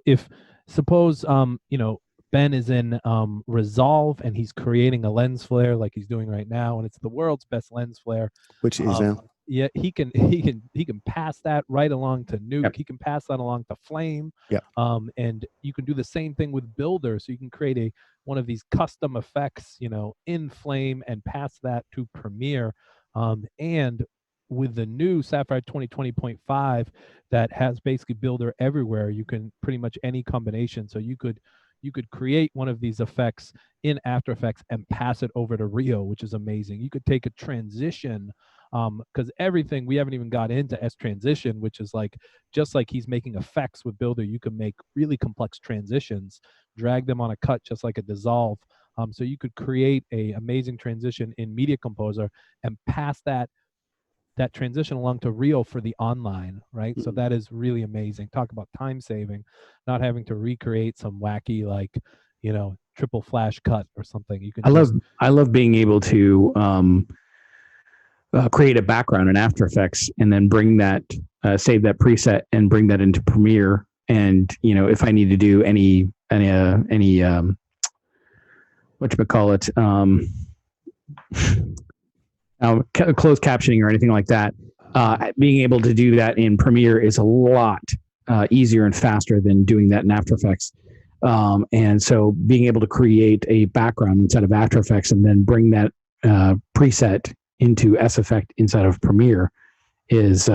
if suppose Ben is in Resolve and he's creating a lens flare like he's doing right now, and it's the world's best lens flare, which it is now. Yeah, he can pass that right along to Nuke. Yep. He can pass that along to Flame. Yep. And you can do the same thing with Builder. So you can create one of these custom effects, in Flame, and pass that to Premiere. And with the new Sapphire 2020.5 that has basically Builder everywhere, you can pretty much any combination. So you could create one of these effects in After Effects and pass it over to Rio, which is amazing. You could take a transition, because everything, we haven't even got into S transition, which is like, just like he's making effects with Builder, you can make really complex transitions, drag them on a cut just like a dissolve. So you could create a amazing transition in Media Composer and pass that transition along to Rio for the online, right? So that is really amazing. Talk about time saving, not having to recreate some wacky, like, triple flash cut or something. You can I love being able to create a background in After Effects and then bring that, save that preset and bring that into Premiere. And, if I need to do any whatchamacallit, closed captioning or anything like that, being able to do that in Premiere is a lot easier and faster than doing that in After Effects. And so being able to create a background inside of After Effects and then bring that preset into S Effect inside of Premiere is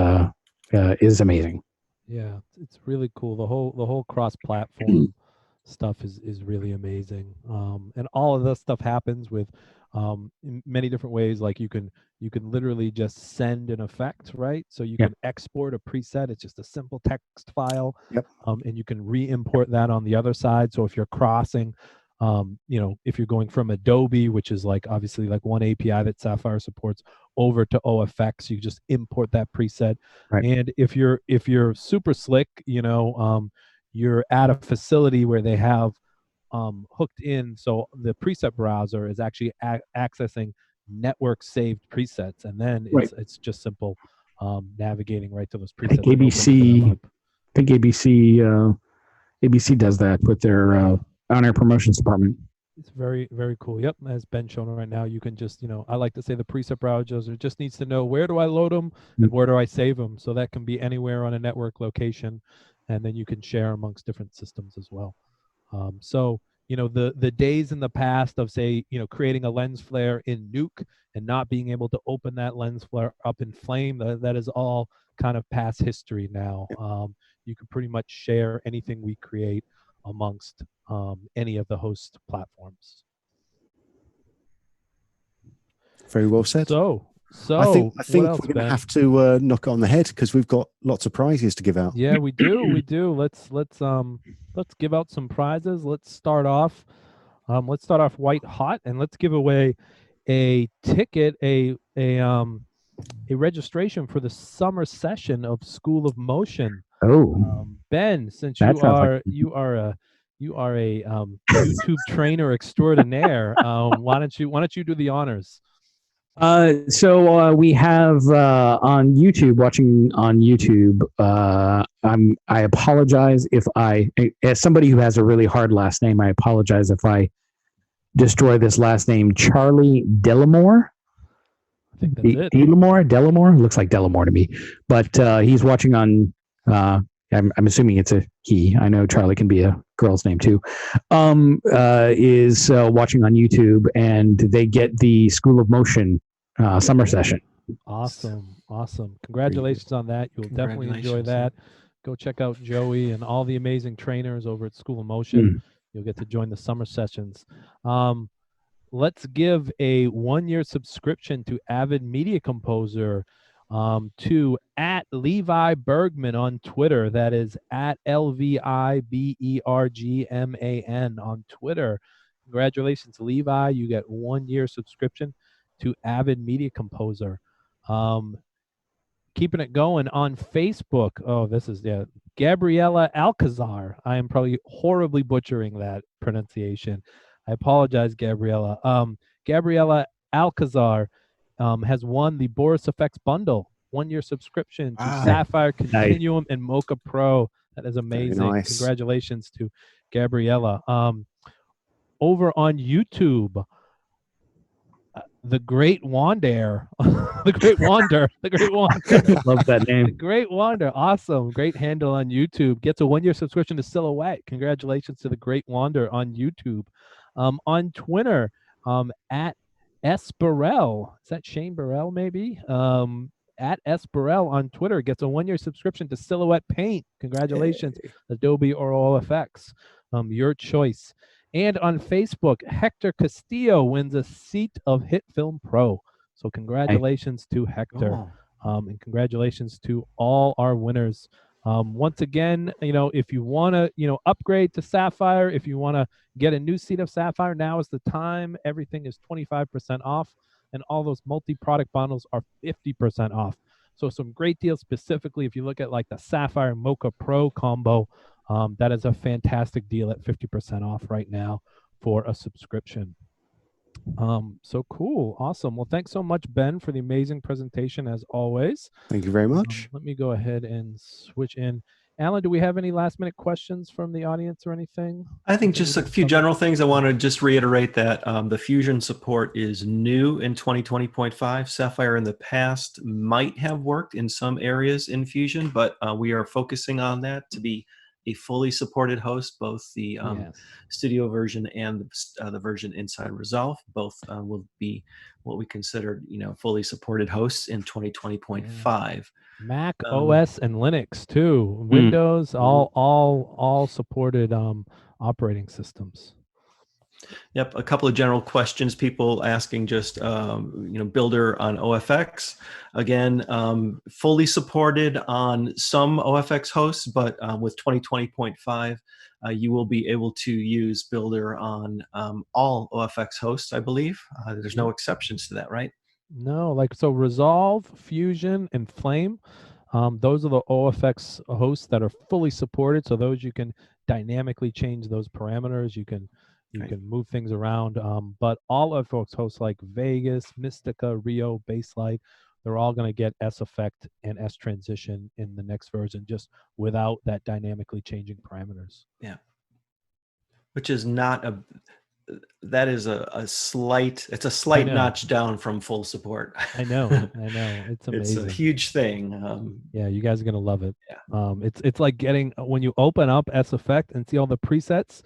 amazing. Yeah, it's really cool. The whole cross-platform stuff is really amazing. And all of this stuff happens with in many different ways. Like you can literally just send an effect, right? So you can export a preset. It's just a simple text file. Yep. And you can re-import that on the other side. So if you're crossing You know, if you're going from Adobe, which is like obviously like one API that Sapphire supports, over to OFX, you just import that preset. Right. And if you're super slick, you know, you're at a facility where they have hooked in, so the preset browser is actually accessing network saved presets, and then Right. it's just simple navigating right to those I think presets. and opening them ABC. up. I think ABC does that with their on-air promotions department. It's very, very cool. Yep, as Ben showing right now, you can just, you know, I like to say the preset browser just needs to know where do I load them and where do I save them. So that can be anywhere on a network location, and then you can share amongst different systems as well. So, you know, the days in the past of, say, you know, creating a LensFlare in Nuke and not being able to open that LensFlare up in Flame, that is all kind of past history now. You can pretty much share anything we create amongst any of the host platforms. Very well said. So I think what we're else, going to Ben? have to knock it on the head because we've got lots of prizes to give out. Yeah, we do. Let's give out some prizes. Let's start off white hot, and let's give away a ticket, a registration for the summer session of School of Motion. Oh, Ben, since that sounds like you are a YouTube trainer extraordinaire, why don't you do the honors? So we have on YouTube, watching on YouTube. I apologize if as somebody who has a really hard last name, I apologize if I destroy this last name. Charlie Delamore. I think that's it. Delamore looks like Delamore to me, but he's watching on. I'm assuming it's a he. I know Charlie can be a girl's name too. Is watching on YouTube, and they get the School of Motion summer session. Awesome. Congratulations on that. You'll definitely enjoy that. Go check out Joey and all the amazing trainers over at School of Motion. You'll get to join the summer sessions. Let's give a 1-year subscription to Avid Media Composer to at Levi Bergman on Twitter. That is at LVIBERGMAN on Twitter. Congratulations, Levi. You get 1-year subscription to Avid Media Composer. Keeping it going on Facebook. Oh, this is Gabriella Alcazar. I am probably horribly butchering that pronunciation. I apologize, Gabriella. Gabriella Alcazar has won the Boris Effects bundle, 1-year subscription to Sapphire, Continuum, and Mocha Pro. That is amazing. Nice. Congratulations to Gabriella. Over on YouTube, the Great Wander, the Great Wander. Love that name. The Great Wander, awesome, great handle on YouTube. Gets a 1-year subscription to Silhouette. Congratulations to the Great Wander on YouTube. On Twitter, at S Burrell. Is that Shane Burrell? Maybe. At S Burrell on Twitter gets a 1-year subscription to Silhouette Paint. Congratulations, Adobe or OFX. Your choice. And on Facebook, Hector Castillo wins a seat of Hit Film Pro. So congratulations to Hector. And congratulations to all our winners. Once again, you know, if you want to, you know, upgrade to Sapphire, if you want to get a new seat of Sapphire, now is the time. Everything is 25% off, and all those multi-product bundles are 50% off. So some great deals, specifically if you look at like the Sapphire Mocha Pro combo. That is a fantastic deal at 50% off right now for a subscription. So cool. Awesome. Well, thanks so much, Ben, for the amazing presentation as always. Thank you very much. Let me go ahead and switch in. Alan, do we have any last minute questions from the audience or anything? I think just a few general things. I want to just reiterate that the Fusion support is new in 2020.5. Sapphire in the past might have worked in some areas in Fusion, but we are focusing on that to be a fully supported host, both the studio version and the version inside Resolve. Both will be what we consider, you know, fully supported hosts in 2020.5. Mac OS and Linux too. Windows, all supported operating systems. Yep, a couple of general questions. People asking just Builder on OFX. Again, fully supported on some OFX hosts, but with 2020.5, you will be able to use Builder on all OFX hosts, I believe. There's no exceptions to that, right? No, like so Resolve, Fusion, and Flame. Those are the OFX hosts that are fully supported. So those you can dynamically change those parameters. You can move things around. But all of folks hosts like Vegas, Mystica, Rio, Baselight, they're all going to get S effect and S transition in the next version, just without that dynamically changing parameters. Yeah, which is not a. That is a slight. It's a slight notch down from full support. I know. It's amazing. It's a huge thing. Yeah, you guys are gonna love it. Yeah. It's like getting when you open up S effect and see all the presets,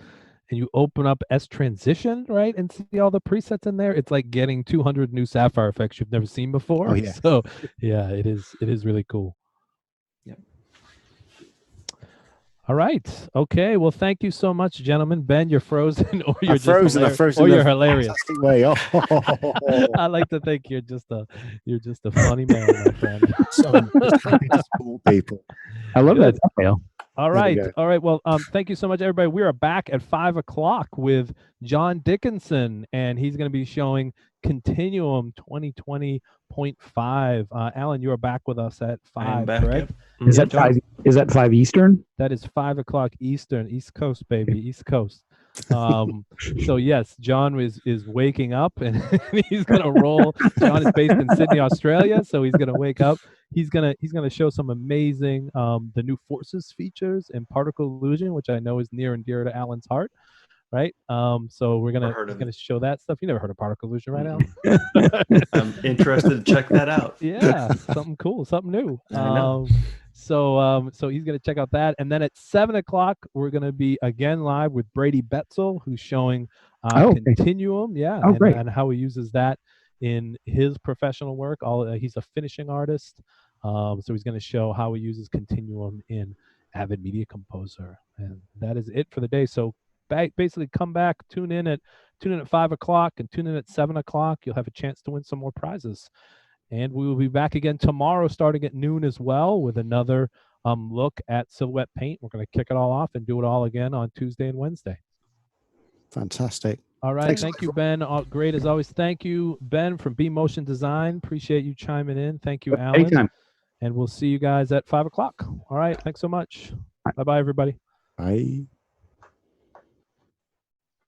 and you open up S transition, right, and see all the presets in there. It's like getting 200 new Sapphire effects you've never seen before. Oh, yeah. So yeah, it is really cool. Yep. All right. Okay. Well, thank you so much, gentlemen. Ben, you're frozen, or you're frozen. or you're hilarious. Fantastic way. Oh. I like to think you're just a funny man, my friend. So I'm just happy to support people. I love Good. that thumbnail. All right. Well, thank you so much, everybody. We are back at 5 o'clock with John Dickinson, and he's going to be showing Continuum 2020.5. Alan, you are back with us at 5, correct? Yep. Is that 5? Is that 5 Eastern? That is 5 o'clock Eastern, East Coast, baby, East Coast. So yes, John is waking up, and he's gonna roll. John is based in Sydney, Australia, so he's gonna wake up. He's gonna show some amazing the new forces features and particle illusion, which I know is near and dear to Alan's heart. Right. So he's gonna show that stuff. You never heard of particle illusion, right, Alan? I'm interested to check that out. Yeah, something cool, something new. I know. So he's gonna check out that, and then at 7 o'clock we're gonna be again live with Brady Betzel, who's showing Continuum, and how he uses that in his professional work. He's a finishing artist, so he's gonna show how he uses Continuum in Avid Media Composer, and that is it for the day. So basically, come back, tune in at 5 o'clock, and tune in at 7 o'clock. You'll have a chance to win some more prizes. And we will be back again tomorrow starting at noon as well with another look at Silhouette Paint. We're going to kick it all off and do it all again on Tuesday and Wednesday. Fantastic. All right. Thanks. Thank you, Ben. Great as always. Thank you, Ben, from BeMotionDesign. Appreciate you chiming in. Thank you, Alan. Anytime. And we'll see you guys at 5 o'clock. All right. Thanks so much. Bye-bye, everybody. Bye.